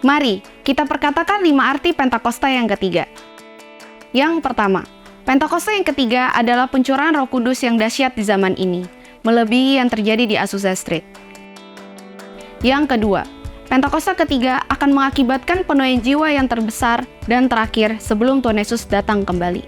Mari kita perkatakan 5 arti Pentakosta yang ketiga. Yang pertama, Pentakosta yang ketiga adalah pencurahan Roh Kudus yang dahsyat di zaman ini, melebihi yang terjadi di Azusa Street. Yang kedua, Pentakosta ketiga akan mengakibatkan penuaian jiwa yang terbesar dan terakhir sebelum Tuhan Yesus datang kembali.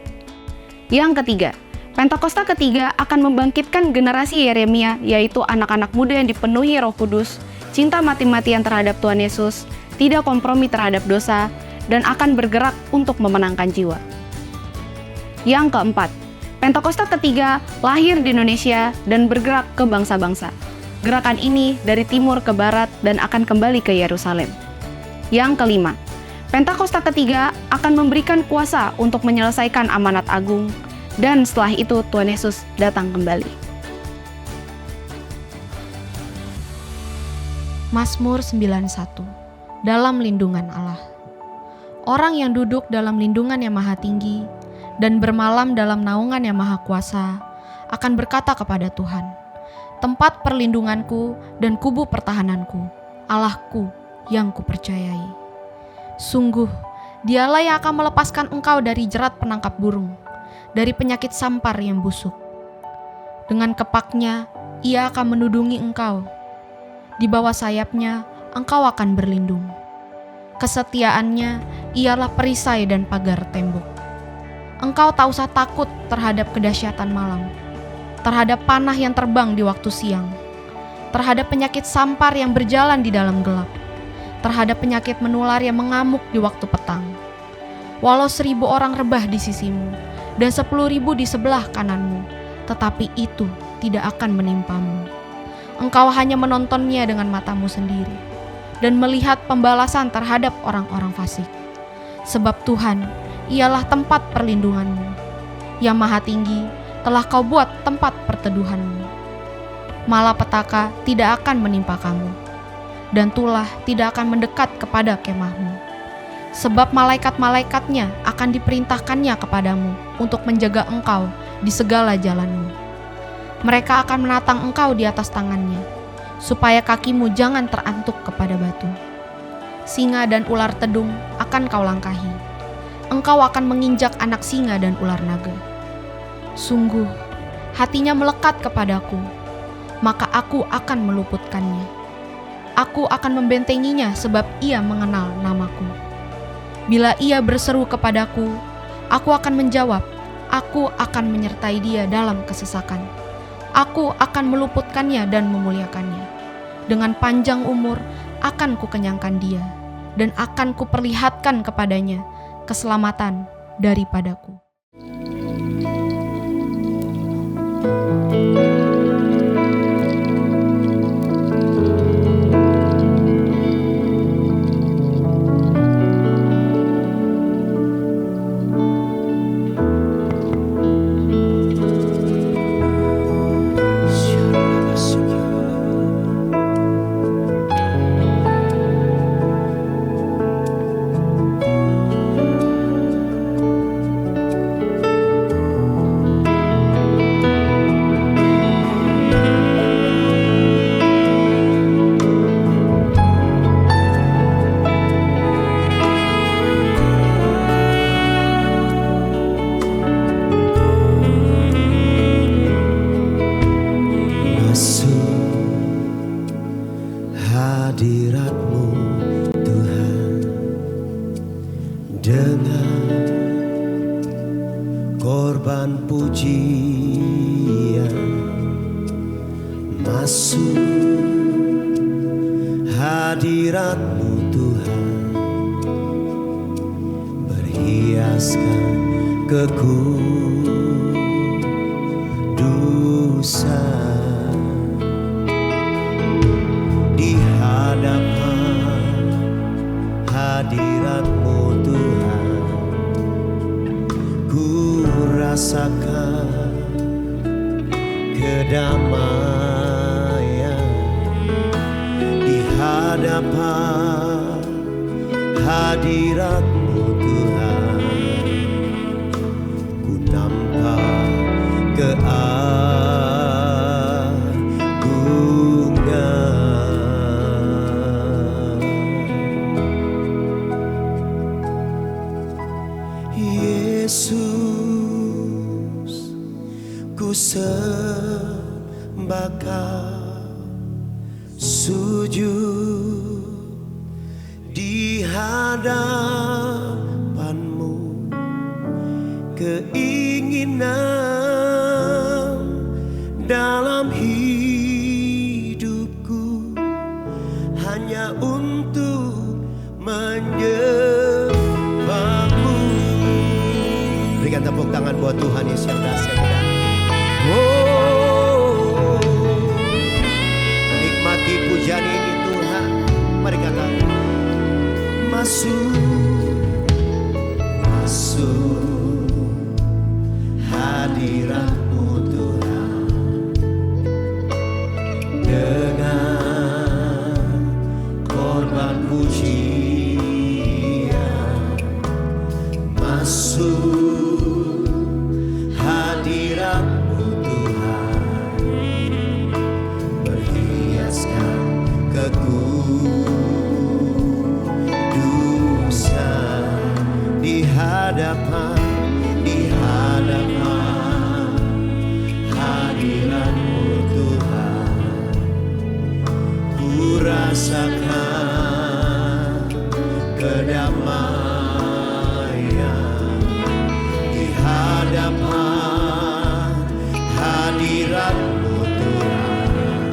Yang ketiga, Pentakosta ketiga akan membangkitkan generasi Yeremia, yaitu anak-anak muda yang dipenuhi Roh Kudus, cinta mati-matian terhadap Tuhan Yesus, tidak kompromi terhadap dosa, dan akan bergerak untuk memenangkan jiwa. Yang keempat, Pentakosta ketiga lahir di Indonesia dan bergerak ke bangsa-bangsa. Gerakan ini dari timur ke barat dan akan kembali ke Yerusalem. Yang kelima, Pentakosta ketiga akan memberikan kuasa untuk menyelesaikan amanat agung, dan setelah itu Tuhan Yesus datang kembali. Mazmur 91. Dalam lindungan Allah. Orang yang duduk dalam lindungan yang maha tinggi dan bermalam dalam naungan yang maha kuasa akan berkata kepada Tuhan, tempat perlindunganku dan kubu pertahananku, Allahku yang kupercayai. Sungguh, dialah yang akan melepaskan engkau dari jerat penangkap burung, dari penyakit sampar yang busuk. Dengan kepaknya, ia akan menudungi engkau. Di bawah sayapnya, engkau akan berlindung. Kesetiaannya ialah perisai dan pagar tembok. Engkau tak usah takut terhadap kedahsyatan malam, terhadap panah yang terbang di waktu siang, terhadap penyakit sampar yang berjalan di dalam gelap, terhadap penyakit menular yang mengamuk di waktu petang. Walau 1.000 orang rebah di sisimu, dan 10.000 di sebelah kananmu, tetapi itu tidak akan menimpamu. Engkau hanya menontonnya dengan matamu sendiri, dan melihat pembalasan terhadap orang-orang fasik. Sebab Tuhan, ialah tempat perlindunganmu. Yang maha tinggi, telah kau buat tempat perteduhanmu. Malapetaka tidak akan menimpa kamu, dan tulah tidak akan mendekat kepada kemahmu. Sebab malaikat-malaikatnya akan diperintahkannya kepadamu untuk menjaga engkau di segala jalanmu. Mereka akan menatang engkau di atas tangannya, supaya kakimu jangan terantuk kepada batu. Singa dan ular tedung akan kau langkahi. Engkau akan menginjak anak singa dan ular naga. Sungguh, hatinya melekat kepadaku, maka aku akan meluputkannya. Aku akan membentenginya sebab ia mengenal namaku. Bila ia berseru kepadaku, aku akan menjawab. Aku akan menyertai dia dalam kesesakan. Aku akan meluputkannya dan memuliakannya. Dengan panjang umur akan kukenyangkan dia, dan akan kuperlihatkan kepadanya keselamatan daripadaku. Hadirat-Mu Tuhan, dengan korban pujian, masuk hadirat-Mu Tuhan, berhiaskan kekudusan. Hadirat-Mu Tuhan, ku rasakan kedamaian. Di hadapan hadirat-Mu Tuhan, ku nampak keagungan. Yesus, ku sembah Kau, sujud di hadapan-Mu, keinginan dalam hidupku hanya untuk menyembah-Mu. Berikan tepuk tangan buat Tuhan Yesus yang dahsyat. Oh, nikmati pujian ini Tuhan. Mari katakan, masuk hadirat-Mu Tuhan, dengan korban pujian. Masuk hadirat-Mu Tuhan, berhiaskan kekudusan di hadapan hadirat-Mu Tuhan. Ku rasakan kedamaian di hadapan hadirat-Mu Tuhan.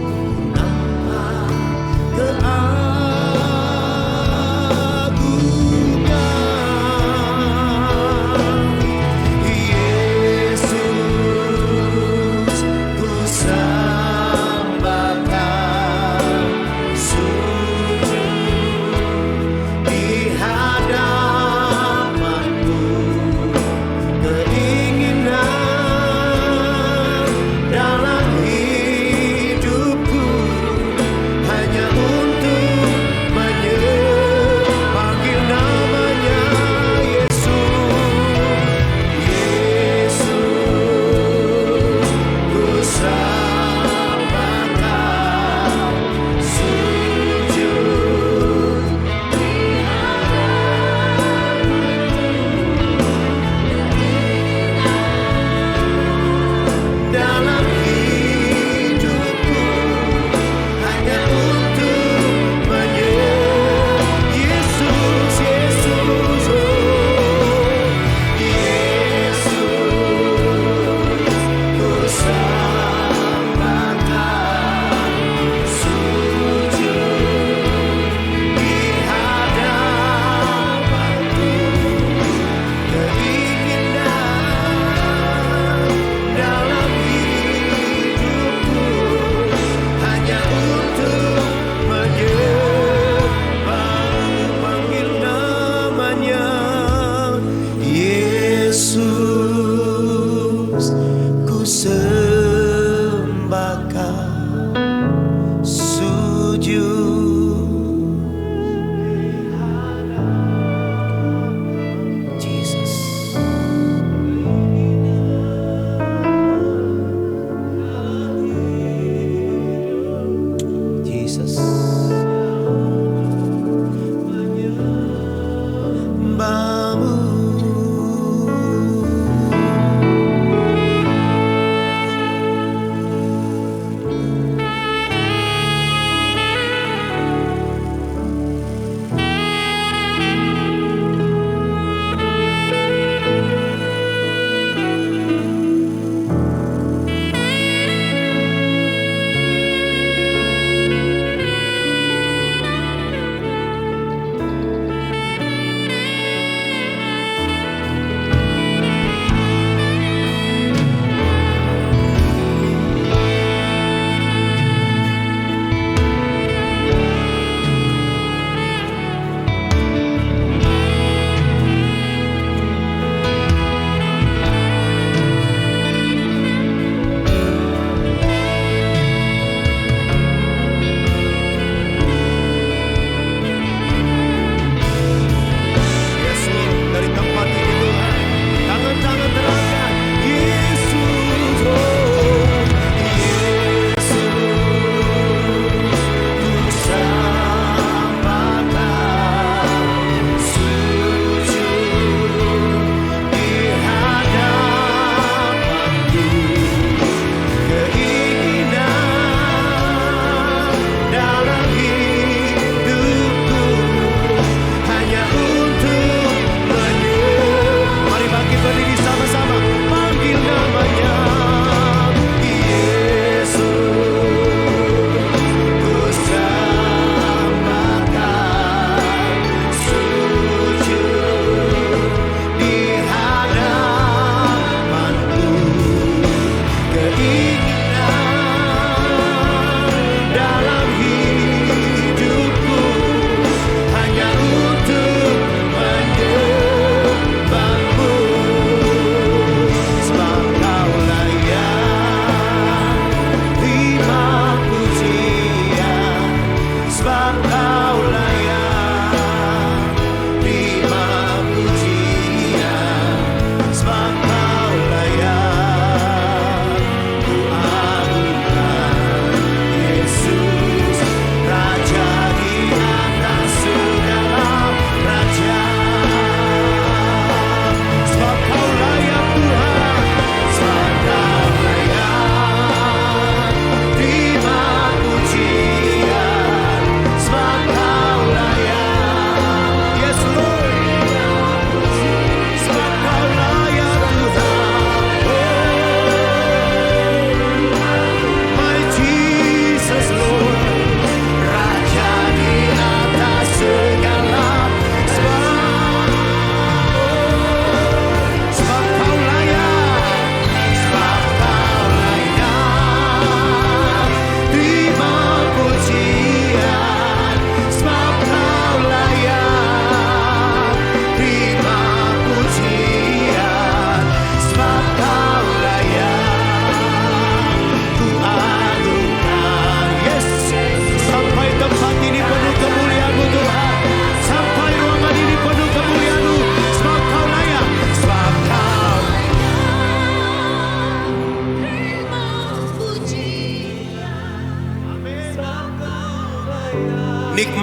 Ku nampak keagungan Yesus, ku sembah Kau, sujud di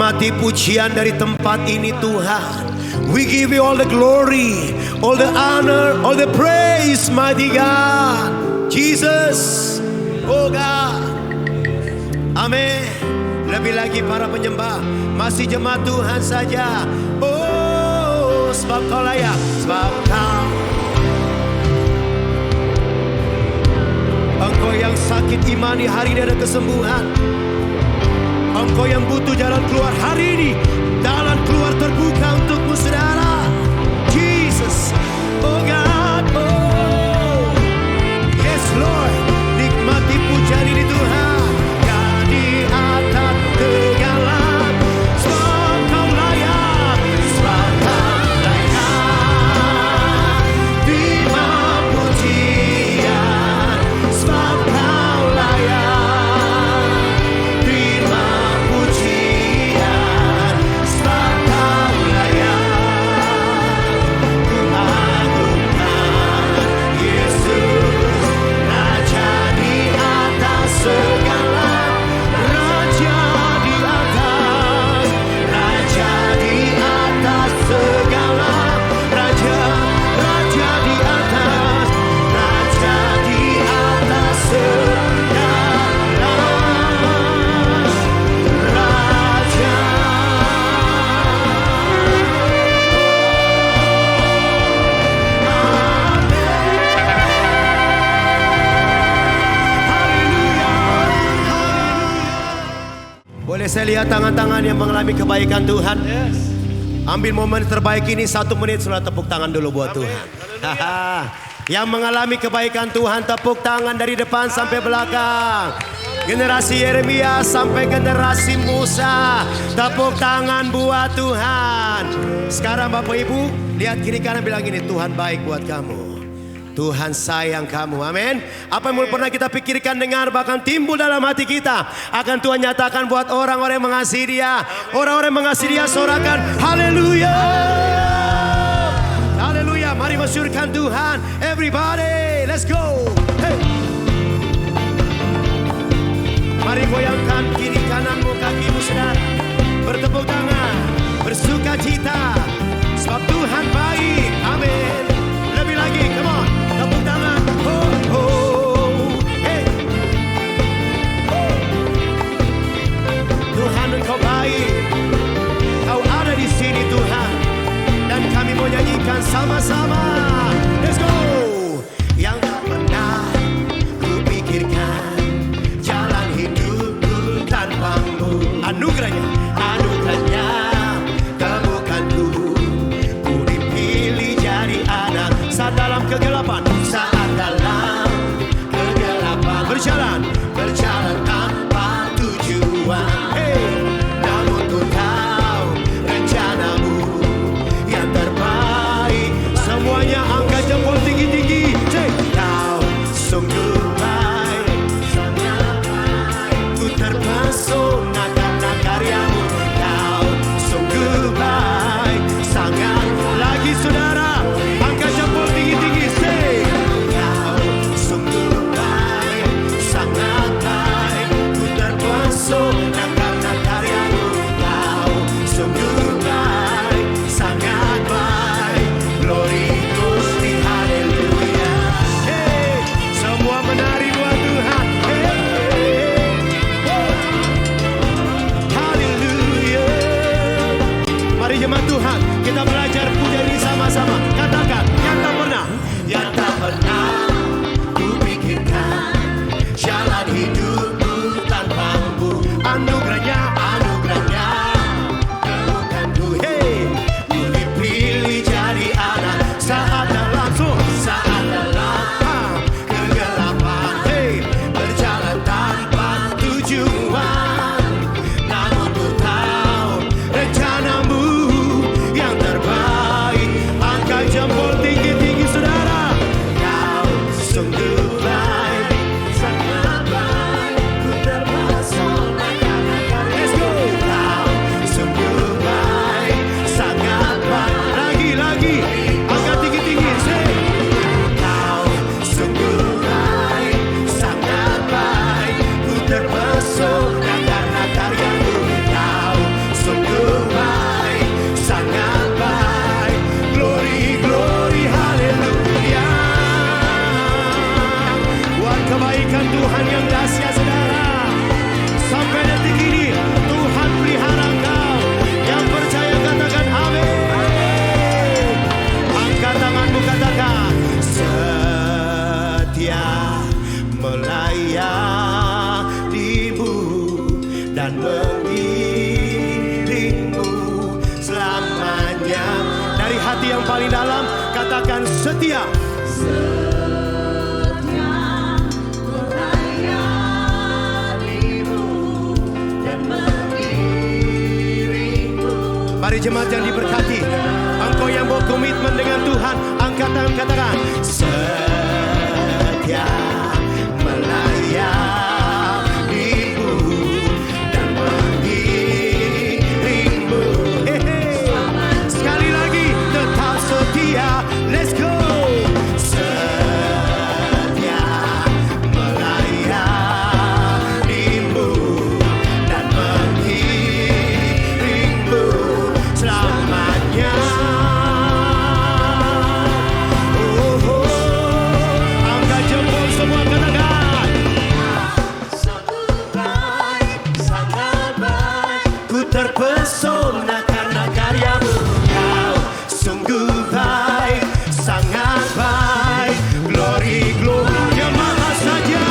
nikmati pujian dari tempat ini Tuhan. We give you all the glory, all the honor, all the praise, mighty God. Jesus, oh God. Amin. Lebih lagi para penyembah, masih jemaat Tuhan saja. Oh, sebab kau layak, sebab kau. Engkau yang sakit imani, hari ini ada kesembuhan. Engkau yang butuh jalan keluar, hari ini jalan keluar terbuka untukmu saudara. Jesus, oh God, oh yes Lord. Nikmati pujian ini Tuhan. God di atas segala, sebab kau layak, sebab kau layak. Terima pujian, sebab kau layak. Terima pujian, sebab kau layak. Ku agungkan Yesus, Raja di atas segala, Raja di atas, Raja di atas segala, Raja, Raja di atas, Raja di atas segala, Raja. Boleh saya lihat tangan-tangan yang mengalami kebaikan Tuhan? Ambil momen terbaik ini 1 menit, sudah tepuk tangan dulu buat Tuhan. Yang mengalami kebaikan Tuhan, tepuk tangan dari depan sampai belakang. Generasi Yeremia sampai generasi Musa, tepuk tangan buat Tuhan. Sekarang Bapak Ibu, lihat kiri kanan, bilang gini, Tuhan baik buat kamu. Tuhan sayang kamu, amin. Apa yang pernah kita pikirkan, dengar, bahkan timbul dalam hati kita, akan Tuhan nyatakan buat orang-orang yang mengasihi Dia. Orang-orang yang mengasihi Dia, sorakan haleluya. Haleluya, mari masyurkan Tuhan. Everybody, let's go. Hey. Mari goyangkan kiri kananmu, kakimu saudara. Bertepuk tangan, bersuka cita, sebab Tuhan baik, amin. Lebih lagi, come on. Tepuk tangan. Oh, oh. Hey. Oh. Tuhan Engkau baik. Kau ada di sini Tuhan. Dan kami mau nyanyikan sama-sama. Let's go. Yang tak pernah kupikirkan, jalan hidupku tanpamu. Anugerahnya, anugerahnya temukanku. Ku dipilih jadi anak saat dalam kegelapan, saat dalam kegelapan, berjalan, berjalan tanpa tujuan. Hey, namun ku tahu rencanamu yang terbaik. Semuanya angkat jempol tinggi-tinggi. Kau sungguh baik, sangat baik. Ku terpesona karena karyamu. Kau sungguh baik, sangat. Lagi saudara, angkat jempol tinggi-tinggi. Say, kau sungguh baik, sangat baik. Ku terpesona karena karyamu. Kau sungguh baik, sangat baik. Glory Gusti, haleluya. Hey, semua menari buat Tuhan. Hey, oh, haleluya. Mari jemaat Tuhan, kita belajar puja ini sama-sama. Katakan, yang tak pernah kupikirkan, jalan hidupku tanpamu. Anugerahnya, anugerahnya temukanku. Hey, ku dipilih jadi anak saat dalam, saat dalam kegelapan. Hey, berjalan tanpa tujuan. Namun ku tahu rencanamu yang terbaik. haleluya. Dari hati yang paling dalam katakan setia. Mari jemaat yang diberkati, engkau yang berkomitmen dengan Tuhan, angkat tangan katakan setia melayanimu dan mengiringmu. Sekali lagi tetap setia, let's go. Setia melayanimu dan mengiringmu selamanya. Angkat jempol semua katakan sangat baik, ku terpesona karena karyamu. Kau sungguh baik, sangat baik, glory glory. Jemaat saja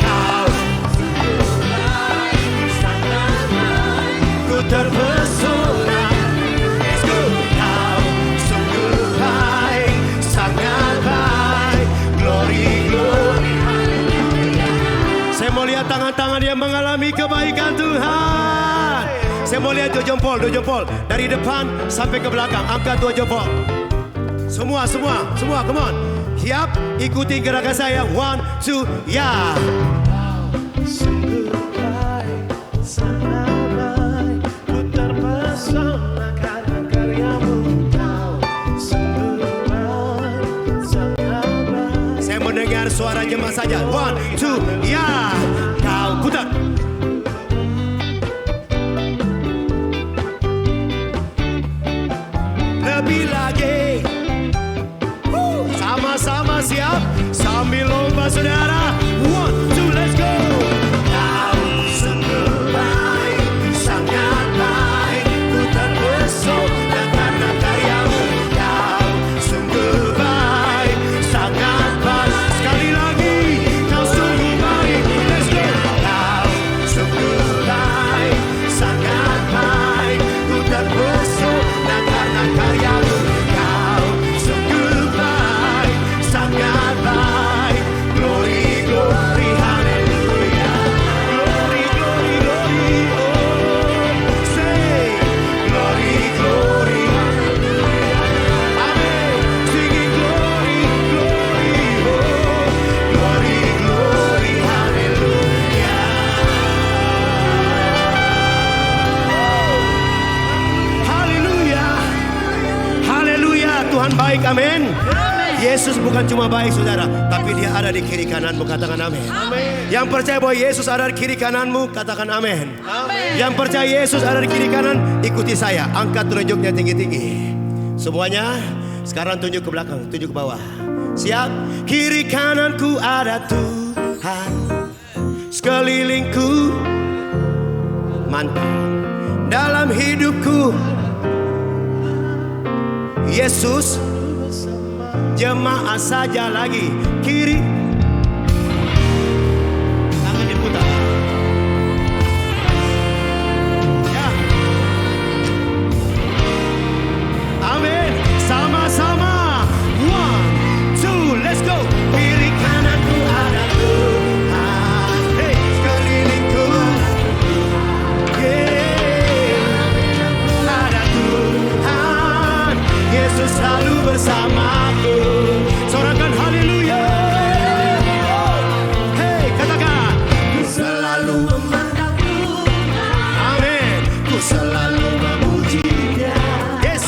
kau sungguh baik, sangat baik, ku terpesona. Let's go. Kau sungguh baik, sangat baik, glory glory. Saya mau lihat tangan-tangan yang mengalami kebaikan Tuhan. Saya mau lihat dua jempol dari depan sampai ke belakang. Angkat dua jempol. Semua, come on. Siap? Ikuti gerakan saya. 1, 2, ya. Sungguh baik, sangat baik, ku terpesona karena karyamu. Kau sungguh baik, sangat baik. Saya mendengar suara jemaat saja. 1, 2, ya. Kau putar. Lebih lagi. Sama-sama siap. Sambil lomba saudara. 1, 2, let's go. Kau sungguh baik, sangat baik, ku terpesona karena karyamu. Kau sungguh baik, sangat baik. Sekali lagi. Kau sungguh baik, let's go. Kau sungguh baik, sangat baik, ku terpesona karena karyamu. Kau sungguh baik, sangat baik, glory glory haleluya. Glory glory glory, oh say glory glory haleluya. Amen. Singing glory glory, oh glory glory haleluya. Haleluya. Haleluya. Tuhan baik, amin. Yesus bukan cuma baik saudara, tapi dia ada di kiri kananmu, katakan amin. Yang percaya bahwa Yesus ada di kiri kananmu, katakan amin. Yang percaya Yesus ada di kiri kanan, ikuti saya. Angkat telunjuknya tinggi-tinggi. Semuanya sekarang tunjuk ke belakang, tunjuk ke bawah. Siap? Kiri kananku ada Tuhan, sekelilingku mantap. Dalam hidupku Yesus, jemaat saja lagi. Kiri, tangan diputar. Ya. Amin. Sama-sama. 1, 2, let's go. Kiri kananku ada Tuhan, hey, sekelilingku. Ada Tuhan, Yesus selalu bersamaku. Sorakan haleluya. Hey, katakan. Ku selalu memandang Tuhan. Amin. Ku selalu memuji-Nya. Yes.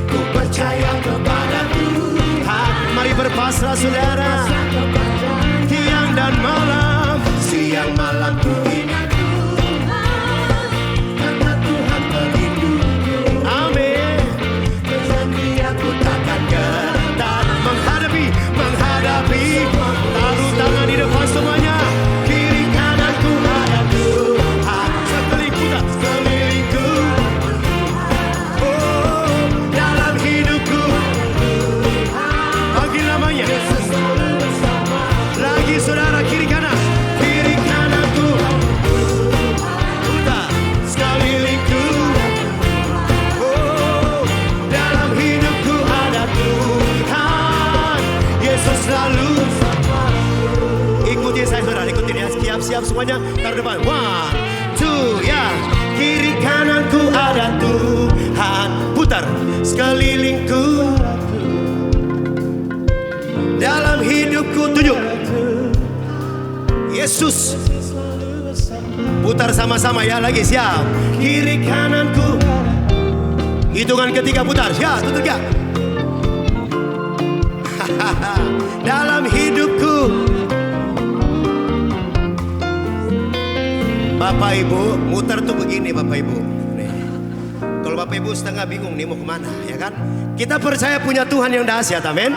Ku percaya kepada Tuhan. Mari berpasrah saudara. Siang dan malam, siang malam ku ingat Tuhan, karena Tuhan pelindungku. Amin. Aku takkan gentar menghadapi. Taruh tangan di depan semuanya. Kiri kananku ada Tuhan, sekelilingku. Oh, dalam hidupku. Panggil namanya. semuanya. Taruh depan. 1, 2, ya. Kiri kananku ada Tuhan. Putar. Sekelilingku. Dalam hidupku tunjuk. Yesus. Putar sama-sama ya, lagi siap. Kiri kananku. Hitungan ketiga putar. Siap, tutup ya. Dalam hidupku. Bapak Ibu, muter tuh begini Bapak Ibu. Nih. Kalau Bapak Ibu setengah bingung nih mau kemana, ya kan? Kita percaya punya Tuhan yang dahsyat, amin.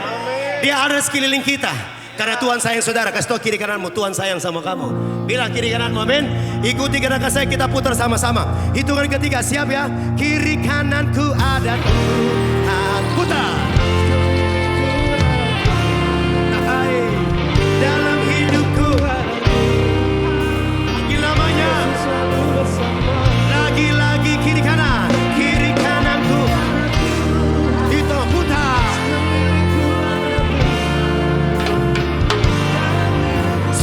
Dia ada sekeliling kita. Karena Tuhan sayang saudara. Kasih tau kiri kananmu, Tuhan sayang sama kamu. Bilang kiri kananmu, amin. Ikuti gerakan saya, kita putar sama-sama. Hitungan ketiga, siap ya. Kiri kananku ada Tuhan. Putar. Dalam hidupku. Panggil namanya. Lagi-lagi kiri kanan. Kiri kananku. Itu putar.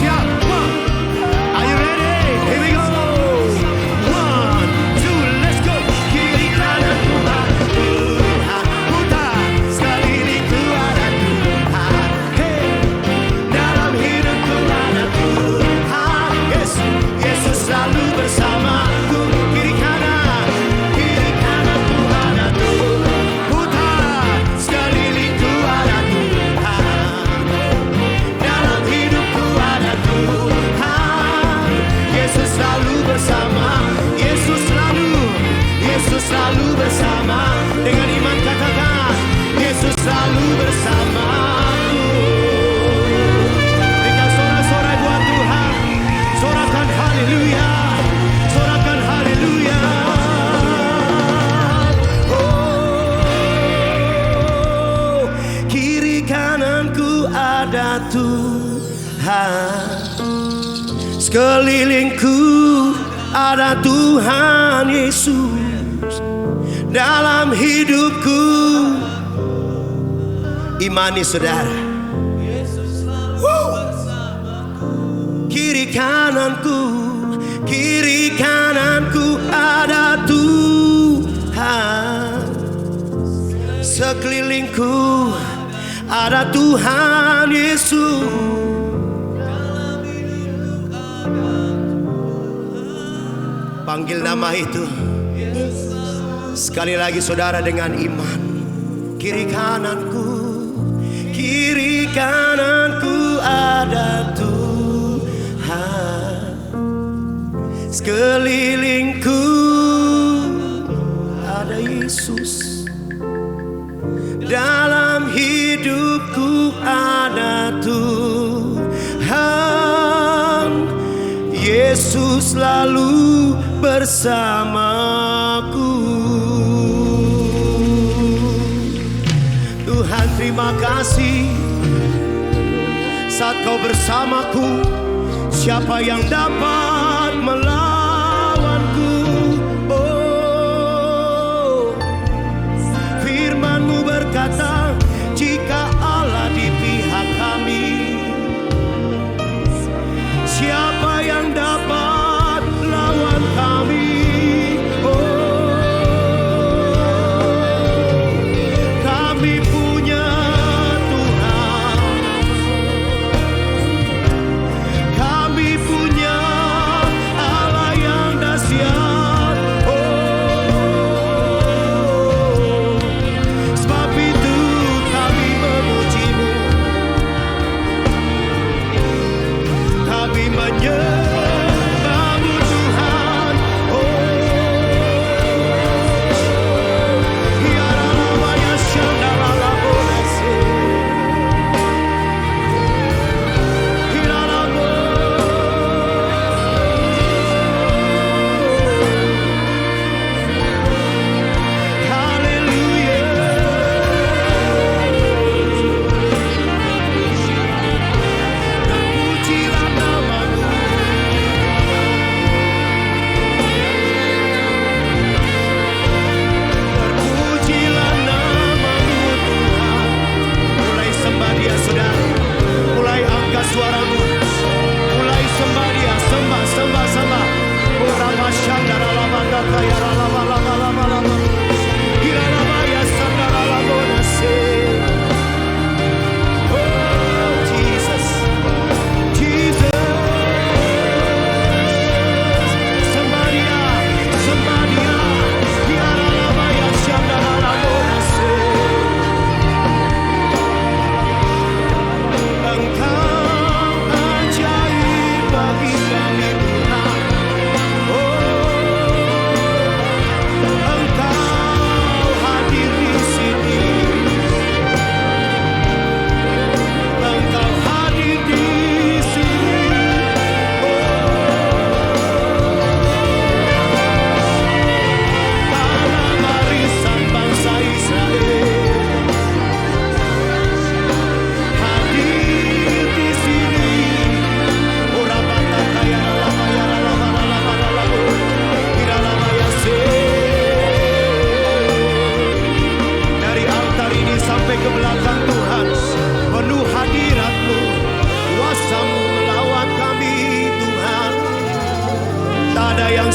Siap. Are you ready? Here we go. 1, 2, let's go. Kiri kananku ada Tuhan. Putar. Sekelilingku ada Tuhan. Hey. Dalam hidupku ada Tuhan. Yes. Yesus selalu bersamaku. Kiri kanan. Kiri kananku ada Tuhan. Putar. Sekelilingku ada Tuhan. Dalam hidupku ada Tuhan. Yesus selalu bersama. Yesus selalu bersama. Dengan iman katakan, Yesus selalu bersamaku. Berikan sorak-sorai buat Tuhan. Sorakan haleluya. Sorakan haleluya. Oh, kiri kananku ada Tuhan. Sekelilingku ada Tuhan Yesus. Dalam hidupku. Imani saudara. Kiri kananku. Kiri kananku ada Tuhan. Sekelilingku ada Tuhan Yesus. Panggil nama itu. Sekali lagi saudara dengan iman. Kiri kananku. Kiri kananku ada Tuhan. Sekelilingku ada Yesus. Dalam hidupku ada Tuhan. Yesus selalu bersamaku. Tuhan terima kasih. Saat kau bersamaku, siapa yang dapat melawanku? Oh, firman-Mu berkata, jika Allah di pihak kami, siapa yang dapat lawan kami?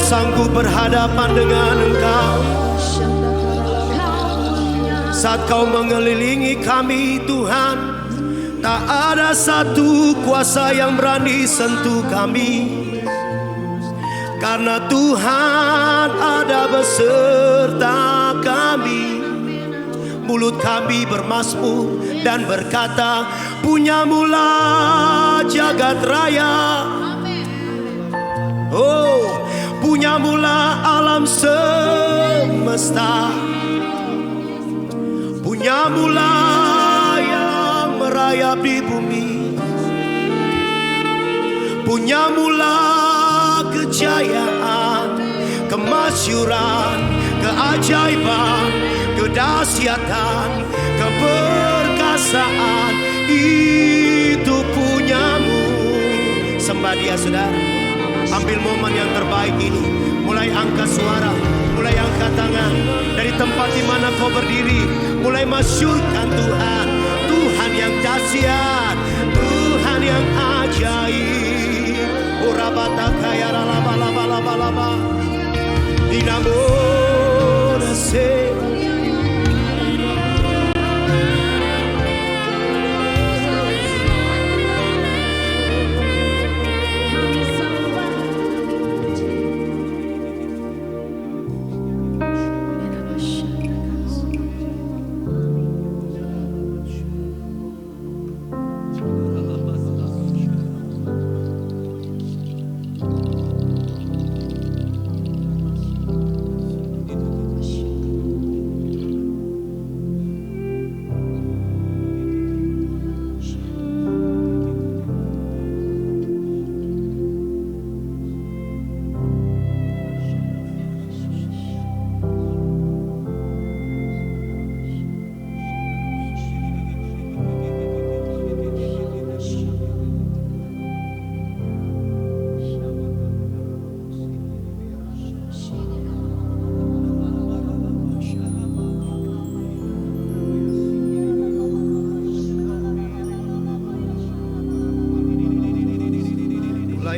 sanggup berhadapan dengan Engkau. Saat Kau mengelilingi kami Tuhan, tak ada satu kuasa yang berani sentuh kami, karena Tuhan ada beserta kami. Mulut kami bermasmur dan berkata, punyamulah jagat raya. Oh, punyamulah alam semesta. Punyamulah yang merayap di bumi. Punyamulah kejayaan, kemasyuran, keajaiban, kedahsyatan, keperkasaan, itu punyamu. Sembah Dia, saudara. Ambil momen yang terbaik ini. Mulai angkat suara, mulai angkat tangan dari tempat di mana kau berdiri. Mulai masyurkan Tuhan, Tuhan yang dahsyat, Tuhan yang ajaib. Urabata kaya laba laba laba laba. Dinamo nase.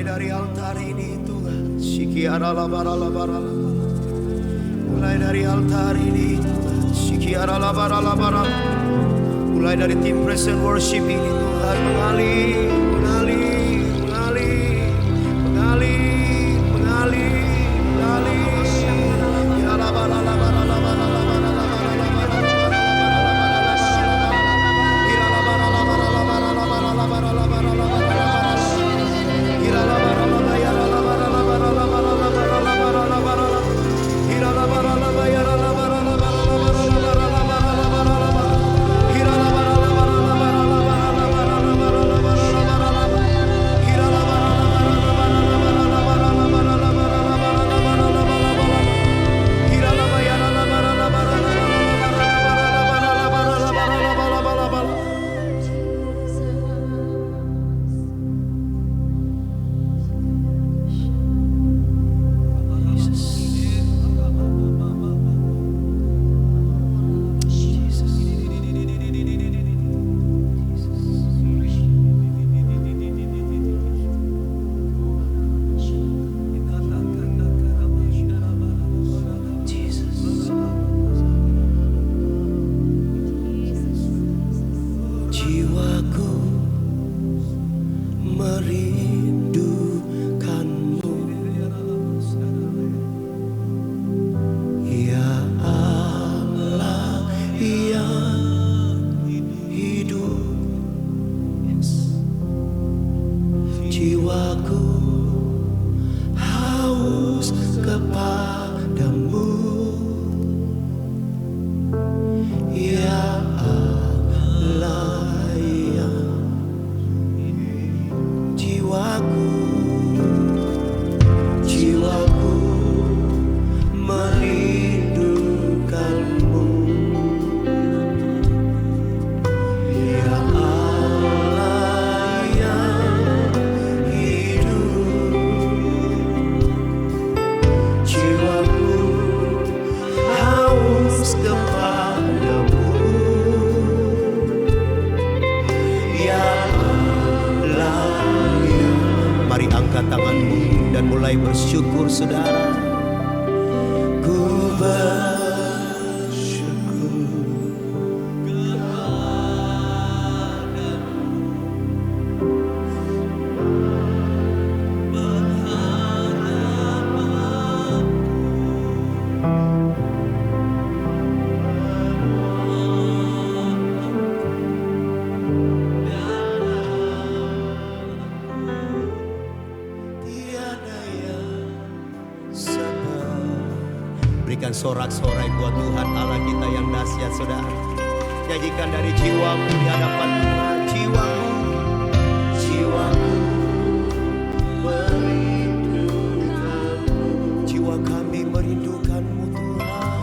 Dari altar ini Tuhan, Sikiara labara labara. Mulai dari altar ini Tuhan, Sikiara labara labara. Mulai dari tim praise and worship ini Tuhan, mengalir, mengalir, mengalir, mengalir, mengalir, mengalir. Ya labara labara labara labara labara labara. Ya labara labara labara labara labara labara labara. Jiwaku haus kepadamu, ya Allah, ya jiwaku, jiwaku merindukanmu, ya Allah yang hidup. Jiwaku haus kepadamu, ya Allah ya. Mari angkat tanganmu dan mulai bersyukur, saudara. Berikan sorak-sorai buat Tuhan Allah kita yang dahsyat, saudara. Nyanyikan dari jiwamu di hadapan Tuhan. Jiwamu, jiwamu merindukanmu. Jiwa kami merindukanmu Tuhan.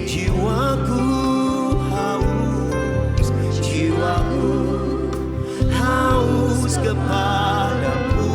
Jiwaku haus, jiwaku haus kepadamu.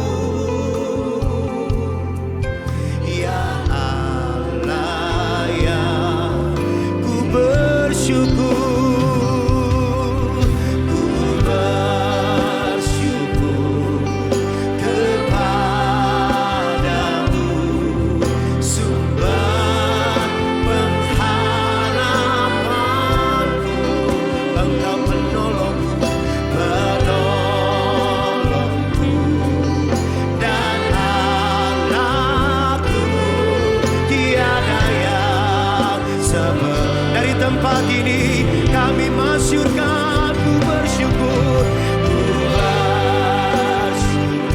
Tempat ini kami masyurkan, ku bersyukur, ku bersyukur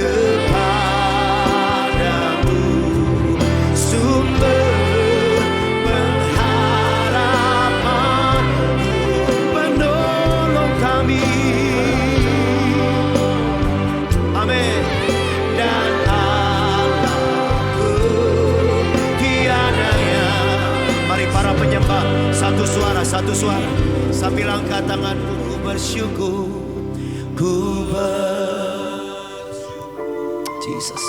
kepadamu, sumber pengharapanku, penolong kami. Amin. Dan Allahku tiada yang. Mari para penyembah, satu suara, sambil angkat tanganmu. Ku bersyukur, ku bersyukur, Jesus.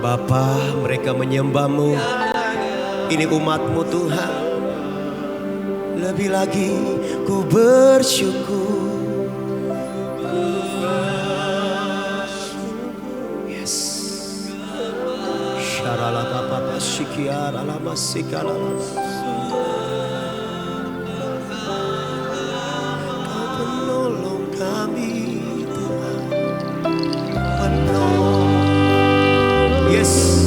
Bapa, mereka menyembah-Mu. Ini umat-Mu Tuhan. Lebih lagi ku bersyukur. Yes. Syaralababa syikiaralama sikalama. Kau penolong kami Tuhan. Penolong. Yes.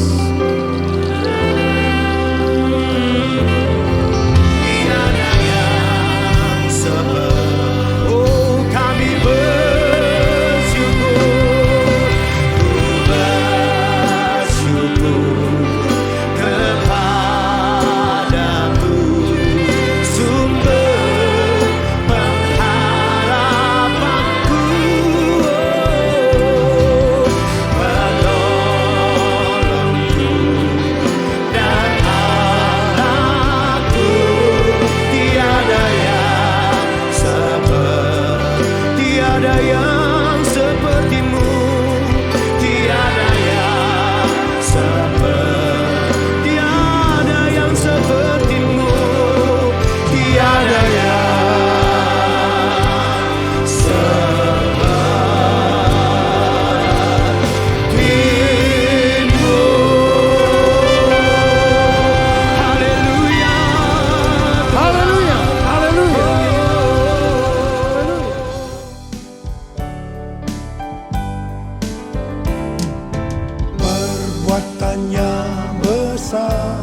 Tiada yang seperti. Oh, kami bersyukur, ku bersyukur kepadamu, sumber pengharapanku. Tiada yang sepertimu, tiada yang seperti, tiada yang sepertimu, tiada yang sepertimu. Haleluya, haleluya, haleluya. Perbuatannya besar,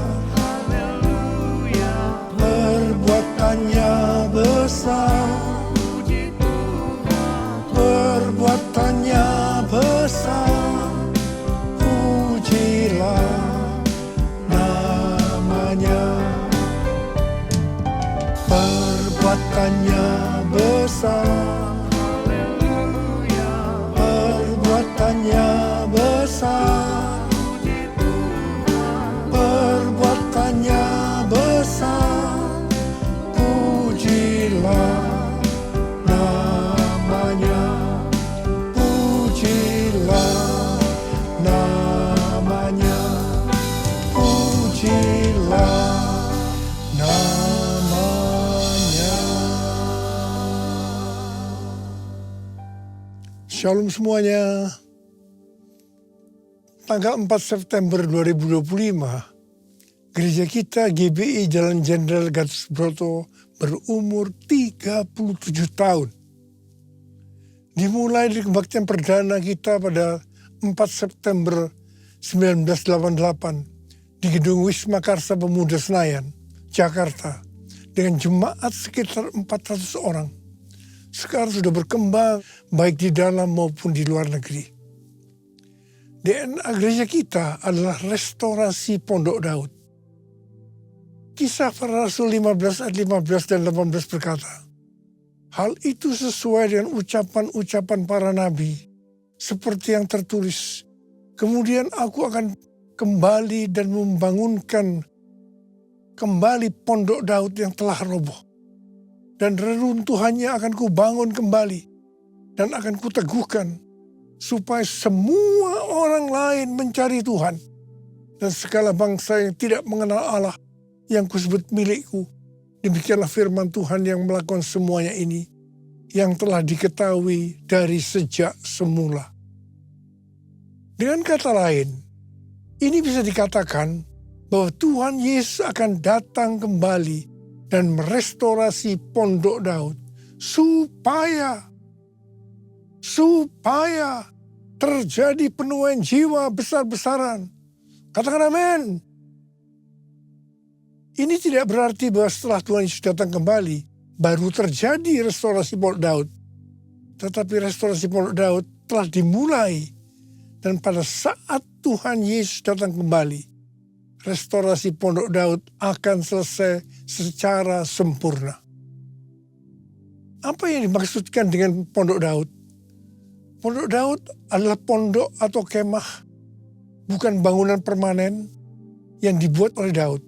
perbuatannya besar, perbuatannya besar, pujilah namanya. Perbuatannya besar, perbuatannya besar, perbuatannya besar, pujilah namanya. Shalom semuanya. Tanggal 4 September 2025, gereja kita GBI Jalan Jenderal Gatot Subroto berumur 37 tahun. Dimulai dari kebaktian perdana kita pada 4 September 1988 di Gedung Wisma Karsa Pemuda Senayan, Jakarta, dengan jemaat sekitar 400 orang. Sekarang sudah berkembang baik di dalam maupun di luar negeri. DNA gereja kita adalah restorasi Pondok Daud. Kisah para Rasul 15 ayat 15 dan 18 berkata, hal itu sesuai dengan ucapan-ucapan para nabi, seperti yang tertulis, kemudian aku akan kembali dan membangunkan kembali Pondok Daud yang telah roboh. Dan reruntuhannya akan kubangun kembali dan akan kuteguhkan, supaya semua orang lain mencari Tuhan. Dan segala bangsa yang tidak mengenal Allah yang kusebut milikku. Demikianlah firman Tuhan yang melakukan semuanya ini, yang telah diketahui dari sejak semula. Dengan kata lain, ini bisa dikatakan bahwa Tuhan Yesus akan datang kembali dan merestorasi Pondok Daud supaya terjadi penuaian jiwa besar-besaran. Katakan amin. Ini tidak berarti bahwa setelah Tuhan Yesus datang kembali, baru terjadi restorasi Pondok Daud. Tetapi restorasi Pondok Daud telah dimulai. Dan pada saat Tuhan Yesus datang kembali, restorasi Pondok Daud akan selesai secara sempurna. Apa yang dimaksudkan dengan Pondok Daud? Pondok Daud adalah pondok atau kemah, bukan bangunan permanen yang dibuat oleh Daud.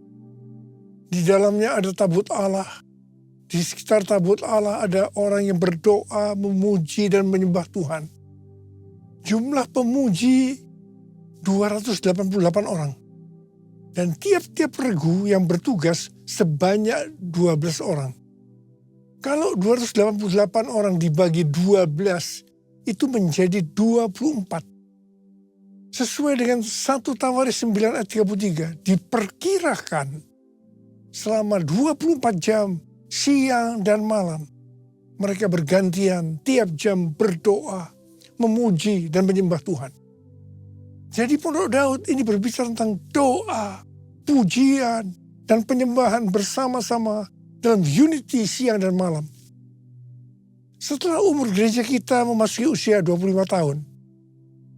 Di dalamnya ada tabut Allah. Di sekitar tabut Allah ada orang yang berdoa, memuji dan menyembah Tuhan. Jumlah pemuji 288 orang. Dan tiap-tiap regu yang bertugas sebanyak 12 orang. Kalau 288 orang dibagi 12, itu menjadi 24. Sesuai dengan 1 Tawaris 9 ayat 33, diperkirakan selama 24 jam, siang dan malam, mereka bergantian tiap jam berdoa, memuji dan menyembah Tuhan. Jadi Pondok Daud ini berbicara tentang doa, pujian, dan penyembahan bersama-sama dalam unity siang dan malam. Setelah umur gereja kita memasuki usia 25 tahun,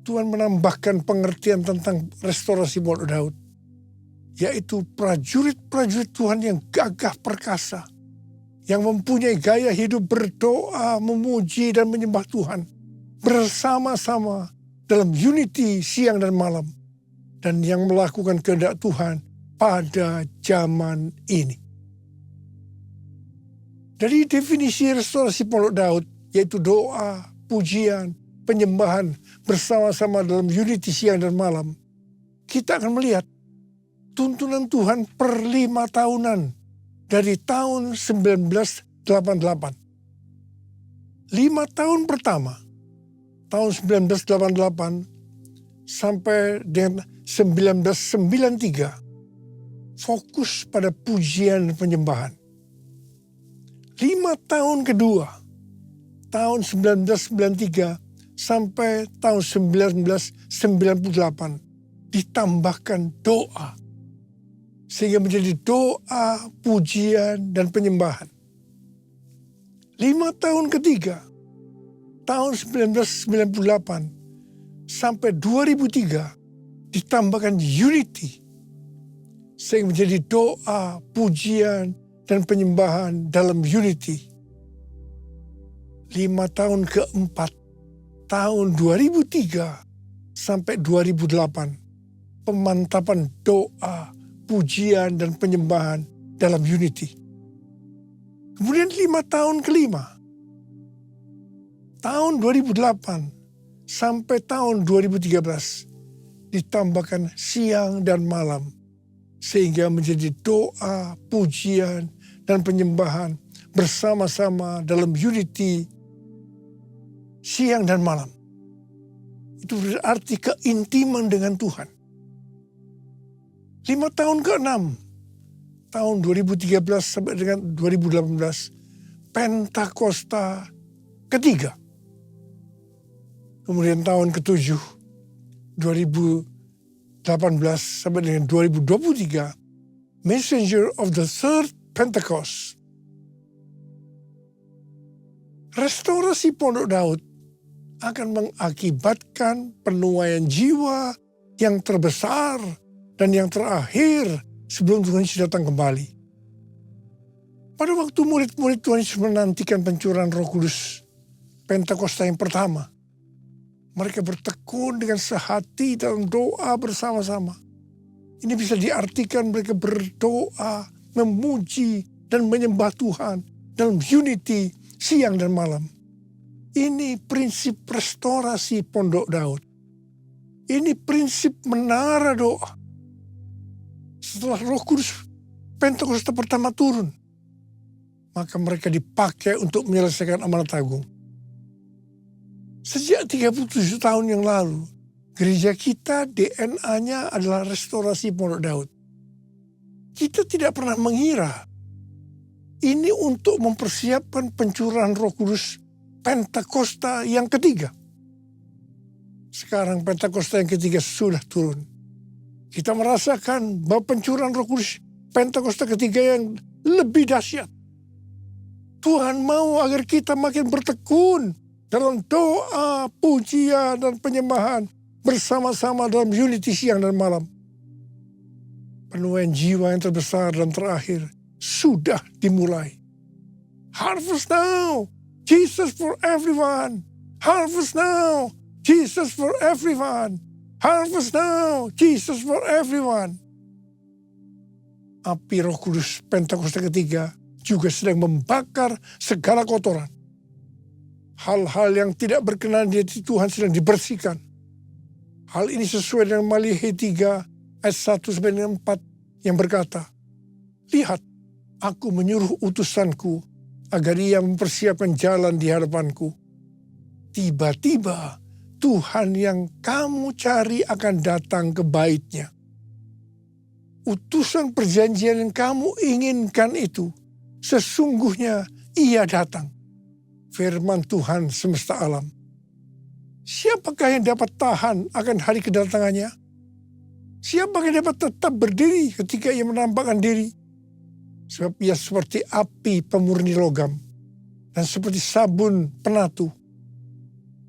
Tuhan menambahkan pengertian tentang restorasi Pondok Daud, yaitu prajurit-prajurit Tuhan yang gagah perkasa, yang mempunyai gaya hidup berdoa, memuji, dan menyembah Tuhan, bersama-sama dalam unity siang dan malam, dan yang melakukan kehendak Tuhan pada zaman ini. Dari definisi restorasi Pondok Daud, yaitu doa, pujian, penyembahan bersama-sama dalam unity siang dan malam, kita akan melihat tuntunan Tuhan per 5 tahunan dari tahun 1988. 5 tahun pertama, tahun 1988 sampai dengan 1993, fokus pada pujian dan penyembahan. 5 tahun kedua, tahun 1993 sampai tahun 1998, ditambahkan doa. Sehingga menjadi doa, pujian, dan penyembahan. 5 tahun ketiga, tahun 1998 sampai 2003, ditambahkan unity. Sehingga menjadi doa, pujian, dan penyembahan dalam unity. 5 tahun keempat, tahun 2003 sampai 2008, pemantapan doa, pujian, dan penyembahan dalam unity. Kemudian 5 tahun kelima, tahun 2008 sampai tahun 2013, ditambahkan siang dan malam, sehingga menjadi doa, pujian, dan penyembahan bersama-sama dalam unity siang dan malam. Itu berarti keintiman dengan Tuhan. 5 tahun ke-6, tahun 2013 sampai dengan 2018, Pentakosta ketiga. Kemudian tahun ke-7, 2018 sampai dengan 2023, Messenger of the Third Pentecost. Restorasi Pondok Daud akan mengakibatkan penuaian jiwa yang terbesar dan yang terakhir sebelum Tuhan Yesus datang kembali. Pada waktu murid-murid Tuhan Yesus menantikan pencurahan Roh Kudus Pentakosta yang pertama, mereka bertekun dengan sehati dalam doa bersama-sama. Ini bisa diartikan mereka berdoa, memuji, dan menyembah Tuhan dalam unity siang dan malam. Ini prinsip restorasi Pondok Daud. Ini prinsip menara doa. Setelah Roh Kudus Pentakosta pertama turun, maka mereka dipakai untuk menyelesaikan amanat agung. Sejak 37 tahun yang lalu, gereja kita DNA-nya adalah restorasi Pondok Daud. Kita tidak pernah mengira ini untuk mempersiapkan pencurahan Roh Kudus Pentakosta yang ketiga. Sekarang Pentakosta yang ketiga sudah turun. Kita merasakan bahwa pencurahan Roh Kudus Pentakosta ketiga yang lebih dahsyat. Tuhan mau agar kita makin bertekun dalam doa, pujian, dan penyembahan bersama-sama dalam unity siang dan malam. Penuaian jiwa yang terbesar dan terakhir sudah dimulai. Harvest now, Jesus for everyone. Harvest now, Jesus for everyone. Harvest now, Jesus for everyone. Api Roh Kudus Pentakosta ketiga juga sedang membakar segala kotoran. Hal-hal yang tidak berkenan di hati Tuhan sedang dibersihkan. Hal ini sesuai dengan Maliaki 3 ayat 1 sampai 4 yang berkata, "Lihat, aku menyuruh utusanku agar ia mempersiapkan jalan di hadapanku. Tiba-tiba Tuhan yang kamu cari akan datang ke bait-Nya. Utusan perjanjian yang kamu inginkan itu, sesungguhnya ia datang." Firman Tuhan semesta alam. Siapakah yang dapat tahan akan hari kedatangannya? Siapa yang dapat tetap berdiri ketika ia menampakkan diri? Sebab ia seperti api pemurni logam dan seperti sabun penatu.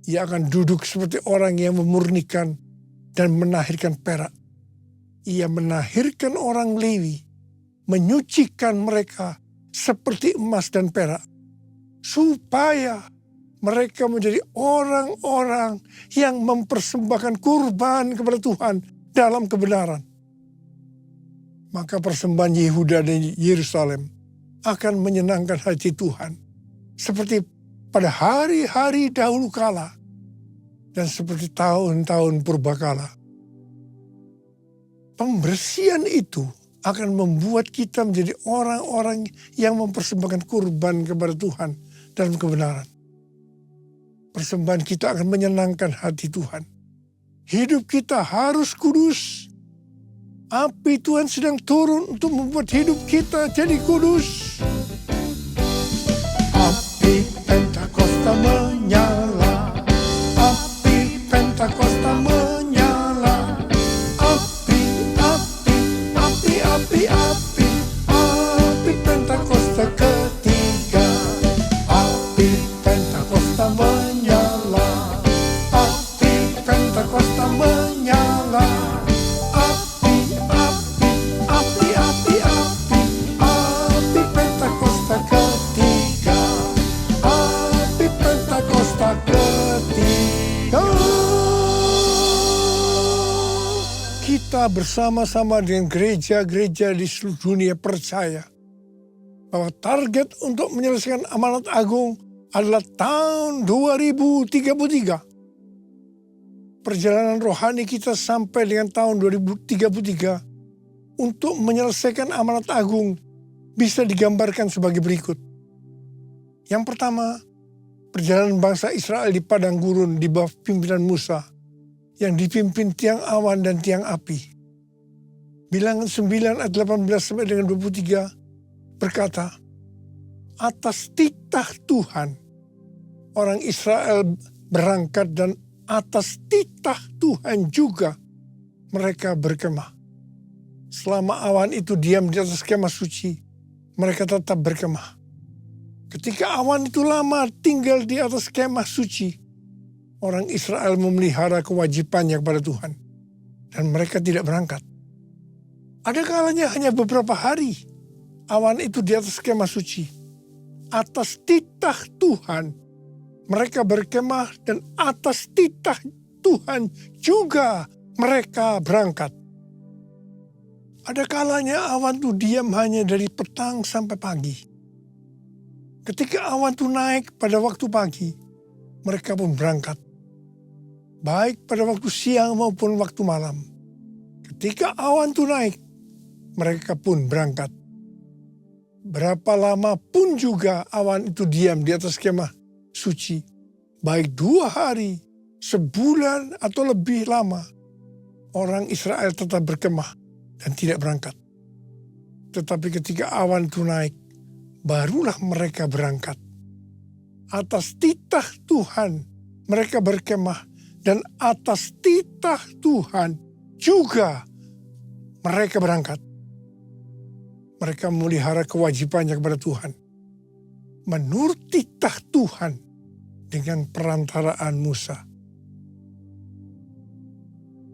Ia akan duduk seperti orang yang memurnikan dan menahirkan perak. Ia menahirkan orang Lewi, menyucikan mereka seperti emas dan perak, supaya mereka menjadi orang-orang yang mempersembahkan kurban kepada Tuhan dalam kebenaran. Maka persembahan Yehuda dan Yerusalem akan menyenangkan hati Tuhan, seperti pada hari-hari dahulu kala dan seperti tahun-tahun purbakala. Pembersihan itu akan membuat kita menjadi orang-orang yang mempersembahkan kurban kepada Tuhan dalam kebenaran. Persembahan kita akan menyenangkan hati Tuhan. Hidup kita harus kudus. Api Tuhan sedang turun untuk membuat hidup kita jadi kudus. Api Pentakosta menyala. Api Pentakosta menyala. Api, api, api, api, api. Api Pentakosta ketiga. Api Pentakosta menyala. Api Pentakosta menyala. Api, api, api, api, api. Api Pentakosta ketiga. Api Pentakosta ketiga. Kita bersama-sama dengan gereja-gereja di seluruh dunia percaya bahwa target untuk menyelesaikan amanat agung adalah tahun 2033. Perjalanan rohani kita sampai dengan tahun 2033 untuk menyelesaikan amanat agung bisa digambarkan sebagai berikut. Yang pertama, perjalanan bangsa Israel di padang gurun di bawah pimpinan Musa yang dipimpin tiang awan dan tiang api. Bilangan 9 ayat 18 sampai dengan 23 berkata, atas titah Tuhan orang Israel berangkat dan atas titah Tuhan juga mereka berkemah. Selama awan itu diam di atas kemah suci, mereka tetap berkemah. Ketika awan itu lama tinggal di atas kemah suci, orang Israel memelihara kewajibannya kepada Tuhan. Dan mereka tidak berangkat. Ada kalanya hanya beberapa hari awan itu di atas kemah suci. Atas titah Tuhan mereka berkemah dan atas titah Tuhan juga mereka berangkat. Ada kalanya awan itu diam hanya dari petang sampai pagi. Ketika awan itu naik pada waktu pagi, mereka pun berangkat. Baik pada waktu siang maupun waktu malam. Ketika awan itu naik, mereka pun berangkat. Berapa lama pun juga awan itu diam di atas kemah suci. Baik 2 hari, sebulan atau lebih lama. Orang Israel tetap berkemah dan tidak berangkat. Tetapi ketika awan itu naik, barulah mereka berangkat. Atas titah Tuhan mereka berkemah dan atas titah Tuhan juga mereka berangkat. Mereka memelihara kewajibannya kepada Tuhan. Menurut titah Tuhan dengan perantaraan Musa.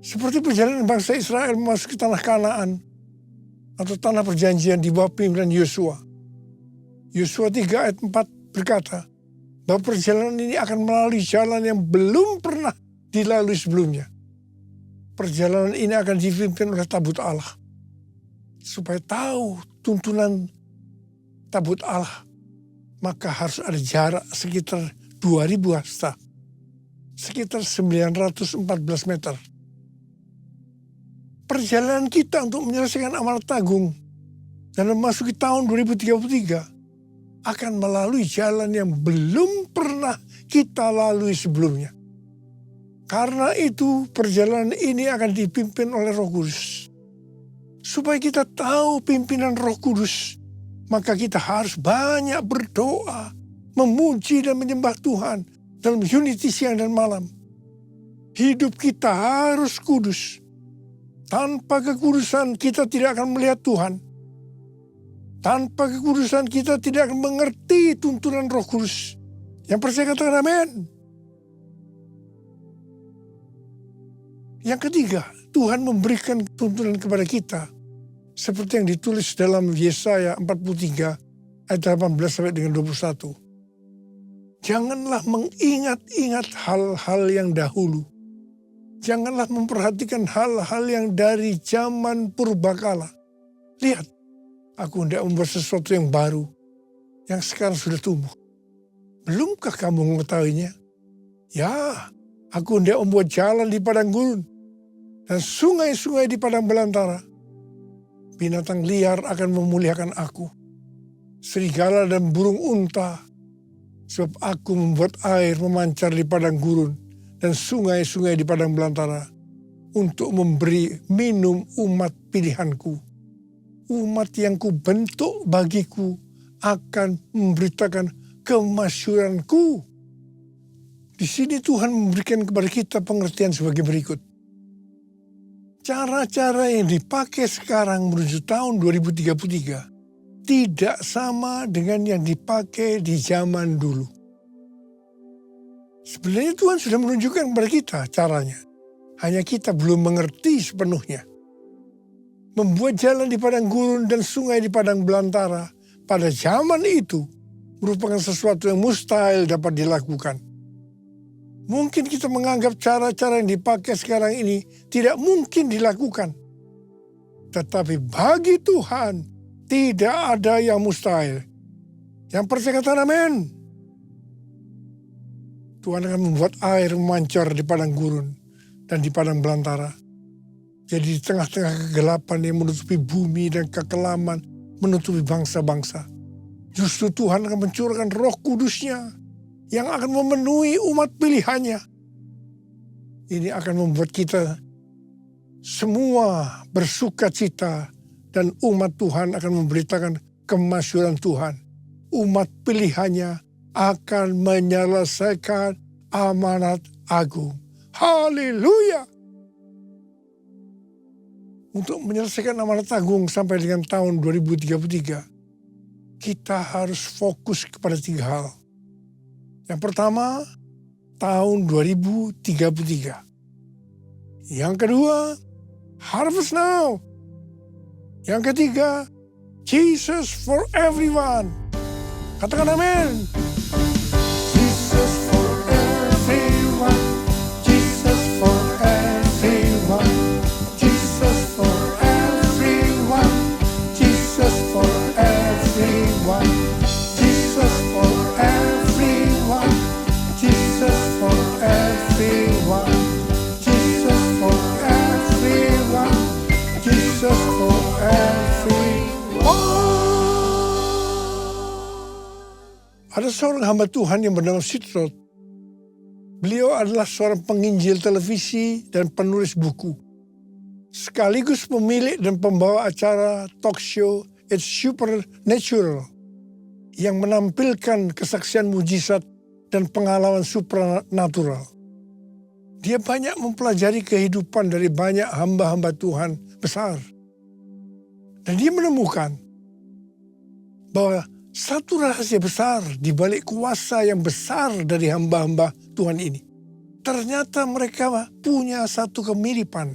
Seperti perjalanan bangsa Israel memasuki tanah Kanaan atau tanah perjanjian di bawah pimpinan Yosua. Yosua 3 ayat 4 berkata bahwa perjalanan ini akan melalui jalan yang belum pernah dilalui sebelumnya. Perjalanan ini akan dipimpin oleh tabut Allah. Supaya tahu tuntunan tabut Allah, maka harus ada jarak sekitar 2000 hasta. Sekitar 914 meter. Perjalanan kita untuk menyelesaikan amanat agung dan memasuki tahun 2033 akan melalui jalan yang belum pernah kita lalui sebelumnya. Karena itu perjalanan ini akan dipimpin oleh Roh Kudus. Supaya kita tahu pimpinan Roh Kudus, maka kita harus banyak berdoa, memuji dan menyembah Tuhan dalam unity siang dan malam. Hidup kita harus kudus. Tanpa kekudusan kita tidak akan melihat Tuhan. Tanpa kekudusan kita tidak akan mengerti tuntunan Roh Kudus. Yang percaya katakan amin. Yang ketiga, Tuhan memberikan tuntunan kepada kita. Seperti yang ditulis dalam Yesaya 43 ayat 18 sampai dengan 21. Janganlah mengingat-ingat hal-hal yang dahulu. Janganlah memperhatikan hal-hal yang dari zaman purbakala. Lihat, aku hendak membuat sesuatu yang baru, yang sekarang sudah tumbuh. Belumkah kamu mengetahuinya? Ya, aku hendak membuat jalan di padang gurun, dan sungai-sungai di padang belantara. Binatang liar akan memuliakan aku. Serigala dan burung unta. Sebab aku membuat air memancar di padang gurun dan sungai-sungai di padang belantara. Untuk memberi minum umat pilihanku. Umat yang kubentuk bagiku akan memberitakan kemasyhuranku. Di sini Tuhan memberikan kepada kita pengertian sebagai berikut. Cara-cara yang dipakai sekarang menuju tahun 2033 tidak sama dengan yang dipakai di zaman dulu. Sebenarnya Tuhan sudah menunjukkan kepada kita caranya. Hanya kita belum mengerti sepenuhnya. Membuat jalan di padang gurun dan sungai di padang belantara pada zaman itu merupakan sesuatu yang mustahil dapat dilakukan. Mungkin kita menganggap cara-cara yang dipakai sekarang ini tidak mungkin dilakukan. Tetapi bagi Tuhan tidak ada yang mustahil. Yang percaya kata amin. Tuhan akan membuat air memancar di padang gurun dan di padang belantara. Jadi di tengah-tengah kegelapan yang menutupi bumi dan kekelaman menutupi bangsa-bangsa. Justru Tuhan akan mencurahkan Roh Kudus-Nya yang akan memenuhi umat pilihannya. Ini akan membuat kita semua bersuka cita dan umat Tuhan akan memberitakan kemasyhuran Tuhan. Umat pilihannya akan menyelesaikan amanat agung. Haleluya! Untuk menyelesaikan amanat agung sampai dengan tahun 2033, kita harus fokus kepada 3 hal. Yang pertama, tahun 2033. Yang kedua, harvest now. Yang ketiga, Jesus for everyone. Katakan amin. Jesus for everyone. Jesus for everyone. Jesus for everyone. Jesus for everyone. Jesus for everyone. Jesus for everyone. Jesus for everyone. Jesus for everyone. Ada seorang hamba Tuhan yang bernama Sitrot. Beliau adalah seorang penginjil televisi dan penulis buku. Sekaligus pemilik dan pembawa acara talk show It's Supernatural yang menampilkan kesaksian mujizat dan pengalaman supranatural. Dia banyak mempelajari kehidupan dari banyak hamba-hamba Tuhan besar. Dan dia menemukan bahwa satu rahasia besar di balik kuasa yang besar dari hamba-hamba Tuhan ini. Ternyata mereka punya satu kemiripan.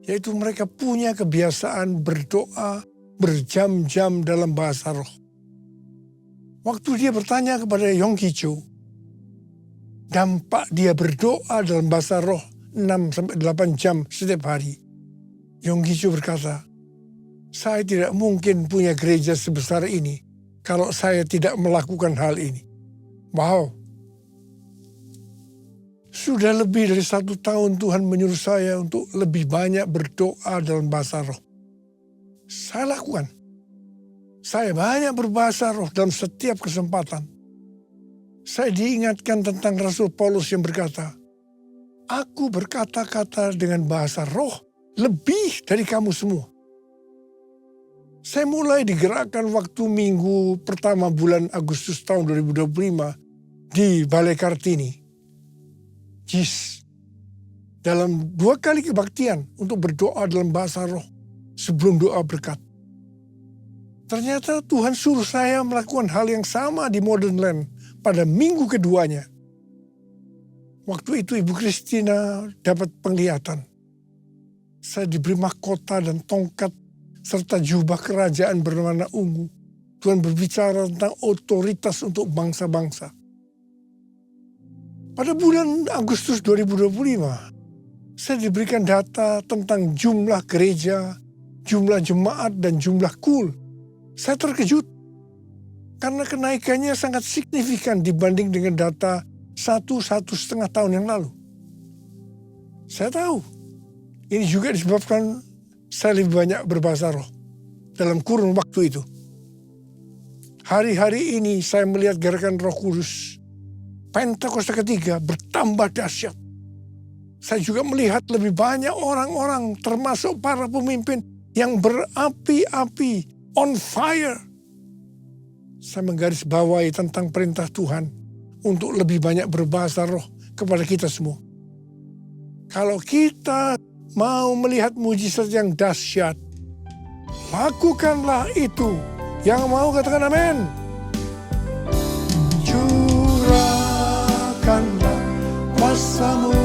Yaitu mereka punya kebiasaan berdoa berjam-jam dalam bahasa roh. Waktu dia bertanya kepada Yonggi Cho, dampak dia berdoa dalam bahasa roh 6-8 jam setiap hari. Yonggi Cho berkata, saya tidak mungkin punya gereja sebesar ini kalau saya tidak melakukan hal ini. Wow. Sudah lebih dari 1 tahun Tuhan menyuruh saya untuk lebih banyak berdoa dalam bahasa roh. Saya lakukan. Saya banyak berbahasa roh dalam setiap kesempatan. Saya diingatkan tentang Rasul Paulus yang berkata, aku berkata-kata dengan bahasa roh lebih dari kamu semua. Saya mulai digerakkan waktu minggu pertama bulan Agustus tahun 2025 di Balai Kartini, JIS. Dalam 2 kali kebaktian untuk berdoa dalam bahasa roh sebelum doa berkat. Ternyata Tuhan suruh saya melakukan hal yang sama di Modern Land pada minggu keduanya. Waktu itu Ibu Christina dapat penglihatan. Saya diberi mahkota dan tongkat serta jubah kerajaan berwarna ungu. Tuhan berbicara tentang otoritas untuk bangsa-bangsa. Pada bulan Agustus 2025, saya diberikan data tentang jumlah gereja, jumlah jemaat, dan jumlah kul. Saya terkejut karena kenaikannya sangat signifikan dibanding dengan data 1,5 tahun yang lalu. Saya tahu ini juga disebabkan saya lebih banyak berbahasa roh dalam kurun waktu itu. Hari-hari ini saya melihat gerakan Roh Kudus Pentakosta ketiga bertambah dahsyat. Saya juga melihat lebih banyak orang-orang termasuk para pemimpin yang berapi-api, on fire. Saya menggarisbawahi tentang perintah Tuhan untuk lebih banyak berbahasa roh kepada kita semua. Kalau kita mau melihat mujizat yang dahsyat, lakukanlah itu. Yang mau katakan amin. Curahkanlah kuasa-Mu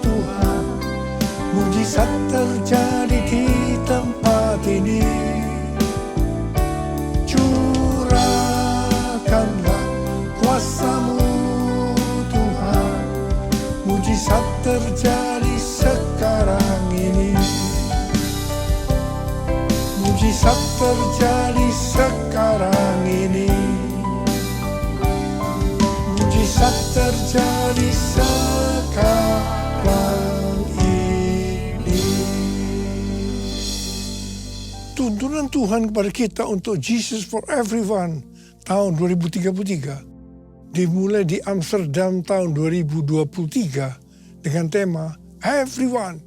Tuhan, mujizat terjadi di tempat ini. Curahkanlah kuasa-Mu Tuhan, mujizat terjadi sekarang ini. Mujizat terjadi sekarang ini. Mujizat terjadi sekarang ini. Tuntunan Tuhan kepada kita untuk Jesus for Everyone tahun 2033 dimulai di Amsterdam tahun 2023 dengan tema Everyone.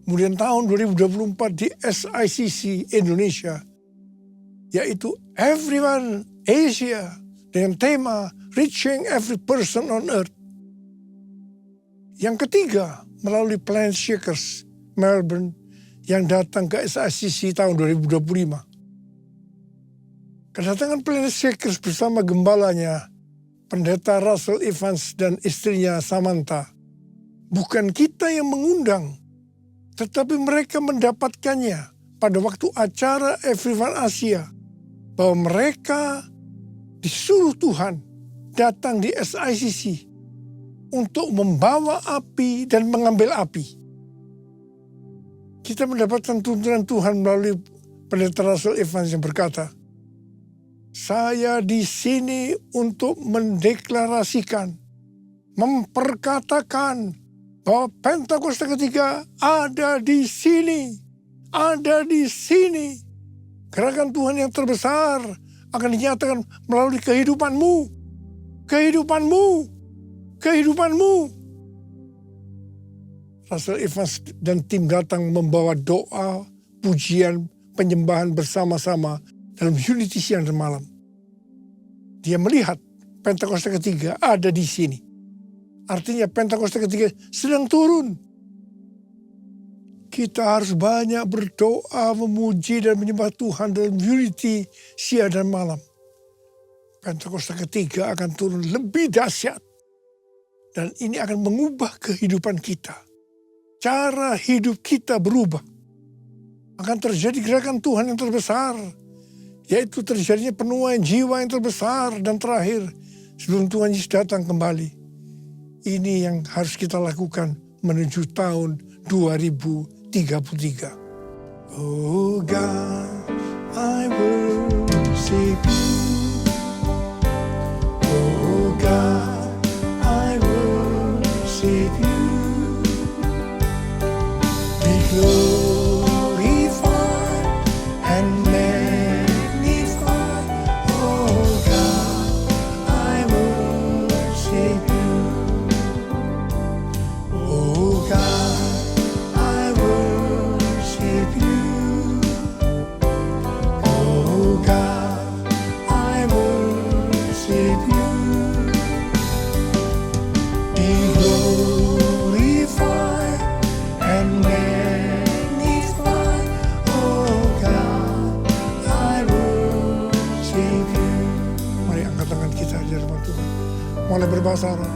Kemudian tahun 2024 di SICC Indonesia, yaitu Everyone Asia dengan tema Reaching Every Person on Earth. Yang ketiga, melalui Planet Shakers Melbourne yang datang ke SICC tahun 2025. Kedatangan Planet Shakers bersama gembalanya, Pendeta Russell Evans dan istrinya Samantha, bukan kita yang mengundang, tetapi mereka mendapatkannya pada waktu acara Everyone Asia, bahwa mereka disuruh Tuhan datang di SICC untuk membawa api dan mengambil api. Kita mendapatkan tuntunan Tuhan melalui Pendeta Russell Evans yang berkata, saya di sini untuk mendeklarasikan, memperkatakan bahwa Pentakosta ketiga ada di sini, ada di sini. Gerakan Tuhan yang terbesar akan dinyatakan melalui kehidupanmu, kehidupanmu, kehidupanmu. Russell Evans dan tim datang membawa doa, pujian, penyembahan bersama-sama dalam unity siang dan malam. Dia melihat Pentakosta ketiga ada di sini. Artinya Pentakosta ketiga sedang turun. Kita harus banyak berdoa, memuji dan menyembah Tuhan dalam unity siang dan malam. Pentakosta ketiga akan turun lebih dahsyat. Dan ini akan mengubah kehidupan kita. Cara hidup kita berubah. Akan terjadi gerakan Tuhan yang terbesar. Yaitu terjadinya penuaian jiwa yang terbesar dan terakhir. Sebelum Tuhan Yesus datang kembali. Ini yang harus kita lakukan menuju tahun 2033. Oh God, I worship you. Oh God, I worship you. Be glorified and magnified. Oh God, I worship you. Oh God, I worship you. Oh God, I worship you. Be glorified and magnified. Oh God, I worship you. Mari angkat tangan kita di hadapan Tuhan. Mulai berbahasa Arab.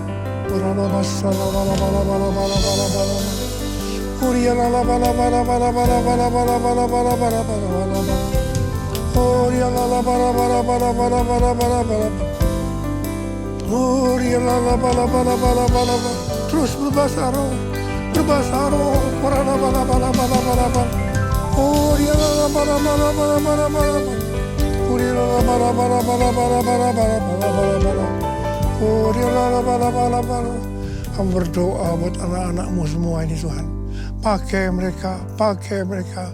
Terus berbahasa Arab. Berbahasa Arab. Kamu berdoa buat anak-anakmu semua ini Tuhan. Pakai mereka, pakai mereka,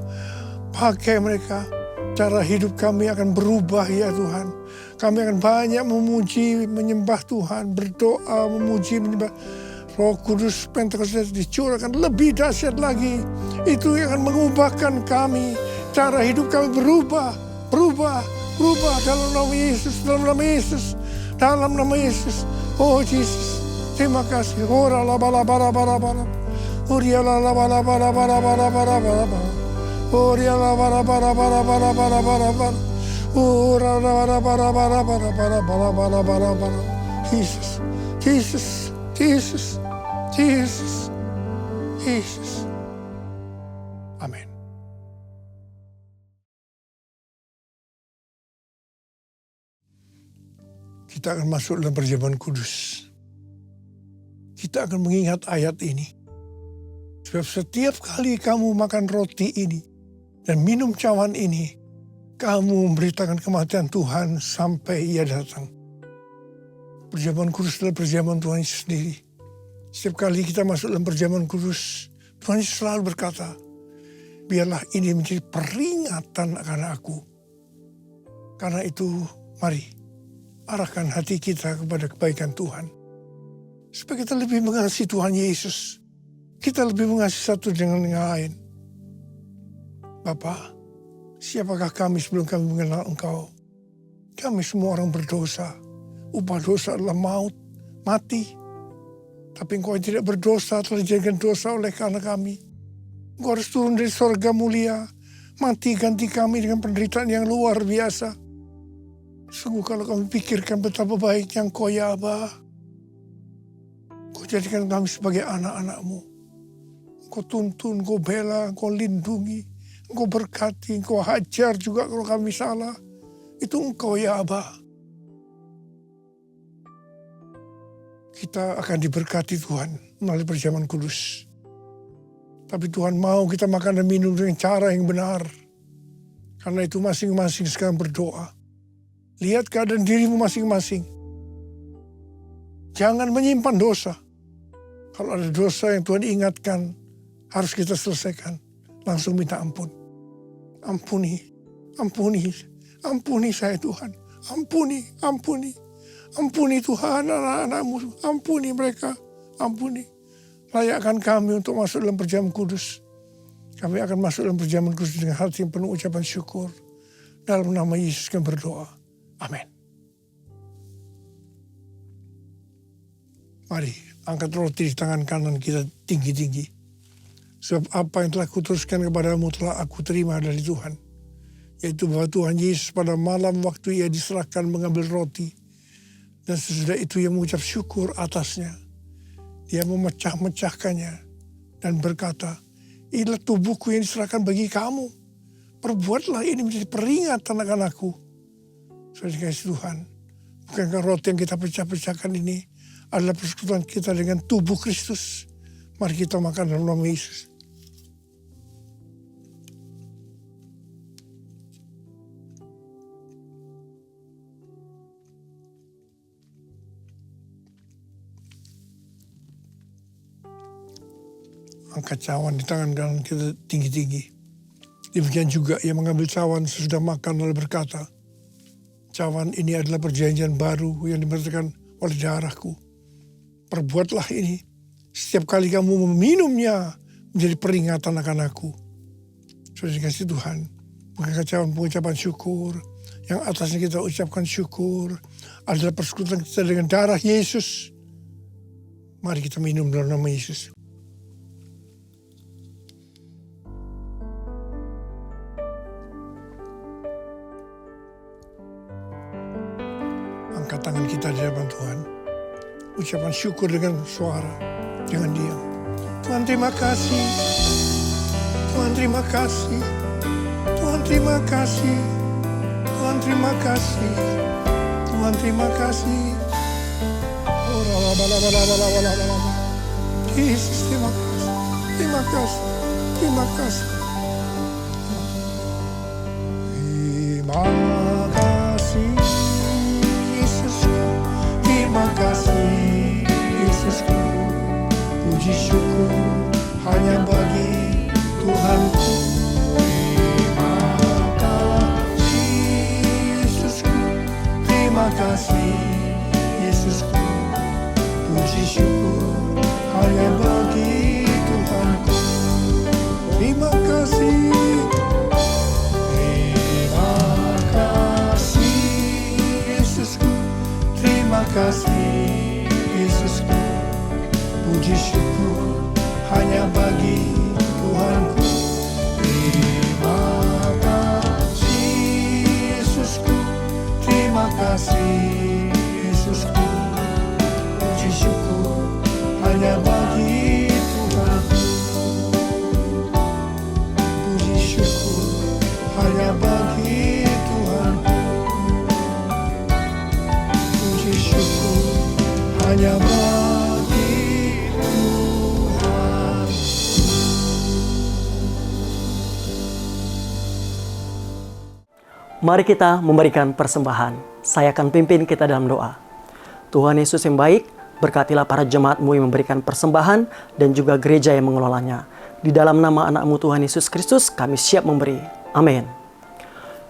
pakai mereka. Cara hidup kami akan berubah ya Tuhan. Kami akan banyak memuji, menyembah Tuhan. Berdoa, memuji, menyembah. Roh Kudus Pentakosta dicurahkan lebih dahsyat lagi. Itu yang akan mengubahkan kami. Cara hidup kami berubah, berubah, berubah dalam nama Yesus, dalam nama Yesus, dalam nama Yesus. Oh Yesus, terima kasih. Ora la bala bala bala bala. Oria la bala bala bala bala bala bala. Oria la bala bala bala bala bala bala bala. Ora la bala bala bala bala bala bala bala bala bala. Jesus, Jesus, Jesus, Jesus, Jesus. Amin. Kita akan masuk dalam perjamuan kudus. Kita akan mengingat ayat ini. Sebab setiap kali kamu makan roti ini dan minum cawan ini, kamu memberitakan kematian Tuhan sampai Ia datang. Perjamuan kudus adalah perjamuan Tuhan Yesus sendiri. Setiap kali kita masuk dalam perjamuan kudus, Tuhan Yesus selalu berkata, biarlah ini menjadi peringatan akan aku. Karena itu, mari arahkan hati kita kepada kebaikan Tuhan. supaya kita lebih mengasihi Tuhan Yesus. Kita lebih mengasihi satu dengan yang lain. Bapa, siapakah kami sebelum kami mengenal Engkau? Kami semua orang berdosa. Upah dosa adalah maut, mati. Tapi Engkau yang tidak berdosa telah dijadikan dosa oleh karena kami. Engkau harus turun dari sorga mulia, mati ganti kami dengan penderitaan yang luar biasa. Sungguh kalau kami pikirkan betapa baiknya Engkau ya Aba. Engkau jadikan kami sebagai anak-anak-Mu. Engkau tuntun, Engkau bela, Engkau lindungi, Engkau berkati, Engkau hajar juga kalau kami salah. Itu Engkau ya Aba. Kita akan diberkati Tuhan melalui perjamuan kudus. Tapi Tuhan mau kita makan dan minum dengan cara yang benar. Karena itu masing-masing sekarang berdoa. Lihat keadaan dirimu masing-masing. Jangan menyimpan dosa. Kalau ada dosa yang Tuhan ingatkan, harus kita selesaikan. Langsung minta ampun. Ampuni, ampuni, ampuni saya Tuhan. Ampuni, ampuni. Ampuni Tuhan anak-anak-Mu. Ampuni mereka, ampuni. Layakkan kami untuk masuk dalam perjamuan kudus. Kami akan masuk dalam perjamuan kudus dengan hati yang penuh ucapan syukur. Dalam nama Yesus kami berdoa. Amin. Mari angkat roti di tangan kanan kita tinggi-tinggi. Sebab apa yang telah kuteruskan kepadamu telah aku terima dari Tuhan. Yaitu bahwa Tuhan Yesus pada malam waktu ia diserahkan mengambil roti. Dan sesudah itu ia mengucap syukur atasnya. Dia memecah-mecahkannya dan berkata, inilah tubuhku yang diserahkan bagi kamu. Perbuatlah ini menjadi peringatan anak-anakku. Saudara dikasihi Tuhan, bukankah roti yang kita pecah-pecahkan ini adalah persekutuan kita dengan tubuh Kristus? Mari kita makan dalam nama Yesus. Angkat cawan di tangan kanan kita tinggi-tinggi. Demikian juga ia mengambil cawan sesudah makan lalu berkata, cawan ini adalah perjanjian baru yang dimerintahkan oleh darahku. Perbuatlah ini setiap kali kamu meminumnya menjadi peringatan akan aku. Sudah dikasih Tuhan, mengangkat cawan pengucapan syukur. Yang atasnya kita ucapkan syukur adalah persekutuan kita dengan darah Yesus. Mari kita minum dalam nama Yesus. Angkat tangan kita di hadapan Tuhan. Ucapan syukur dengan suara, jangan diam. Tuhan terima kasih. Tuhan terima kasih. Tuhan terima kasih. Tuhan terima kasih. Tuhan terima kasih. Yesus terima kasih. Terima kasih. Terima kasih. Terima kasih. Terima kasih Yesusku, puji syukur hanya bagi Tuhanku. Terima kasih Yesusku, terima kasih Yesusku, puji syukur hanya bagi Tuhanku. Terima kasih. Terima kasih Yesusku, puji syukur hanya bagi Tuhanku. Terima kasih Yesusku, terima kasih Yesusku, puji syukur hanya bagi Tuhanku. Puji syukur hanya bagi Tuhanku. Hanya bagi Tuhan. Mari kita memberikan persembahan. Saya akan pimpin kita dalam doa. Tuhan Yesus yang baik, berkatilah para jemaat-Mu yang memberikan persembahan dan juga gereja yang mengelolanya. Di dalam nama anak-Mu Tuhan Yesus Kristus, kami siap memberi. Amin.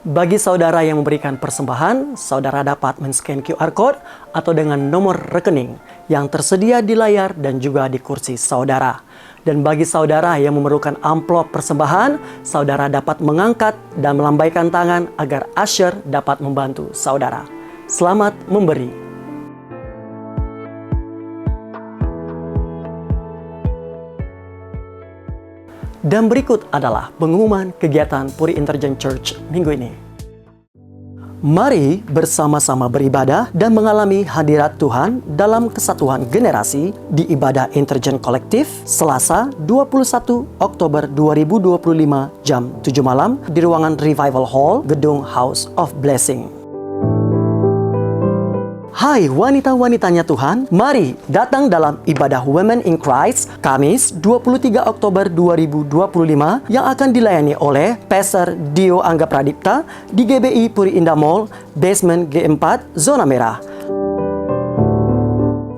Bagi saudara yang memberikan persembahan, saudara dapat men-scan QR Code atau dengan nomor rekening yang tersedia di layar dan juga di kursi saudara. Dan bagi saudara yang memerlukan amplop persembahan, saudara dapat mengangkat dan melambaikan tangan agar usher dapat membantu saudara. Selamat memberi. Dan berikut adalah pengumuman kegiatan Puri Intergen Church minggu ini. Mari bersama-sama beribadah dan mengalami hadirat Tuhan dalam kesatuan generasi di ibadah Intergen Kolektif Selasa 21 Oktober 2025 jam 7 malam di ruangan Revival Hall, Gedung House of Blessing. Hai wanita-wanitanya Tuhan, mari datang dalam ibadah Women in Christ Kamis 23 Oktober 2025 yang akan dilayani oleh Pastor Dio Angga Pradipta di GBI Puri Indah Mall, basement G4, zona merah.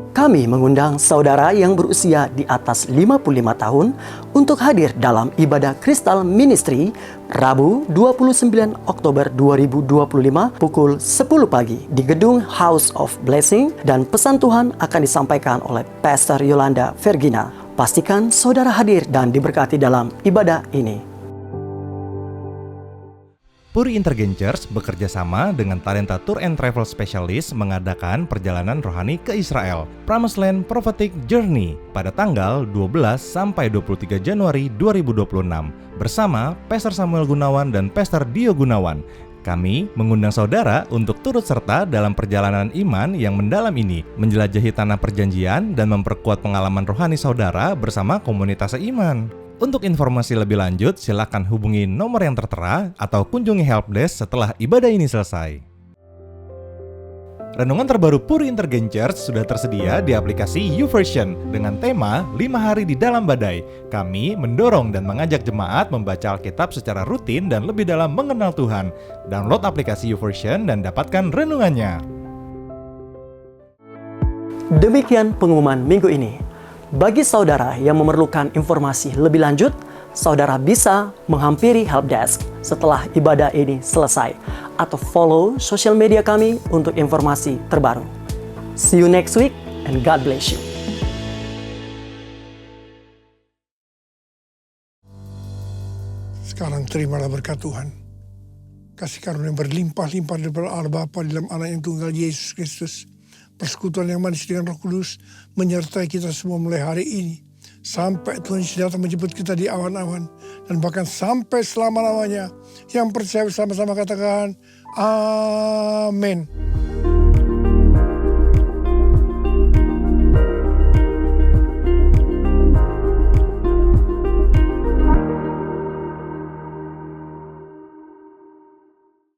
Kami mengundang saudara yang berusia di atas 55 tahun untuk hadir dalam ibadah Kristal Ministry Rabu 29 Oktober 2025 pukul 10 pagi di gedung House of Blessing, dan pesan Tuhan akan disampaikan oleh Pastor Yolanda Vergina. Pastikan saudara hadir dan diberkati dalam ibadah ini. Puri Intergen Church bekerja sama dengan Talenta Tour and Travel Specialist mengadakan perjalanan rohani ke Israel, Promised Land Prophetic Journey pada tanggal 12 sampai 23 Januari 2026 bersama Pastor Samuel Gunawan dan Pastor Dio Gunawan. Kami mengundang saudara untuk turut serta dalam perjalanan iman yang mendalam ini, menjelajahi tanah perjanjian dan memperkuat pengalaman rohani saudara bersama komunitas seiman. Untuk informasi lebih lanjut, silakan hubungi nomor yang tertera atau kunjungi helpdesk setelah ibadah ini selesai. Renungan terbaru Puri Intergen Church sudah tersedia di aplikasi YouVersion dengan tema 5 hari di dalam badai. Kami mendorong dan mengajak jemaat membaca Alkitab secara rutin dan lebih dalam mengenal Tuhan. Download aplikasi YouVersion dan dapatkan renungannya. Demikian pengumuman minggu ini. Bagi saudara yang memerlukan informasi lebih lanjut, saudara bisa menghampiri helpdesk setelah ibadah ini selesai atau follow sosial media kami untuk informasi terbaru. See you next week and God bless you. Sekarang terimalah berkat Tuhan. Kasih karunia berlimpah-limpah daripada Allah Bapa dalam Anak yang tunggal Yesus Kristus. Persekutuan yang manis dengan Roh Kudus menyertai kita semua mulai hari ini. Sampai Tuhan Yesus datang menjemput kita di awan-awan. Dan bahkan sampai selama-lamanya. Yang percaya bersama-sama katakan, Amin.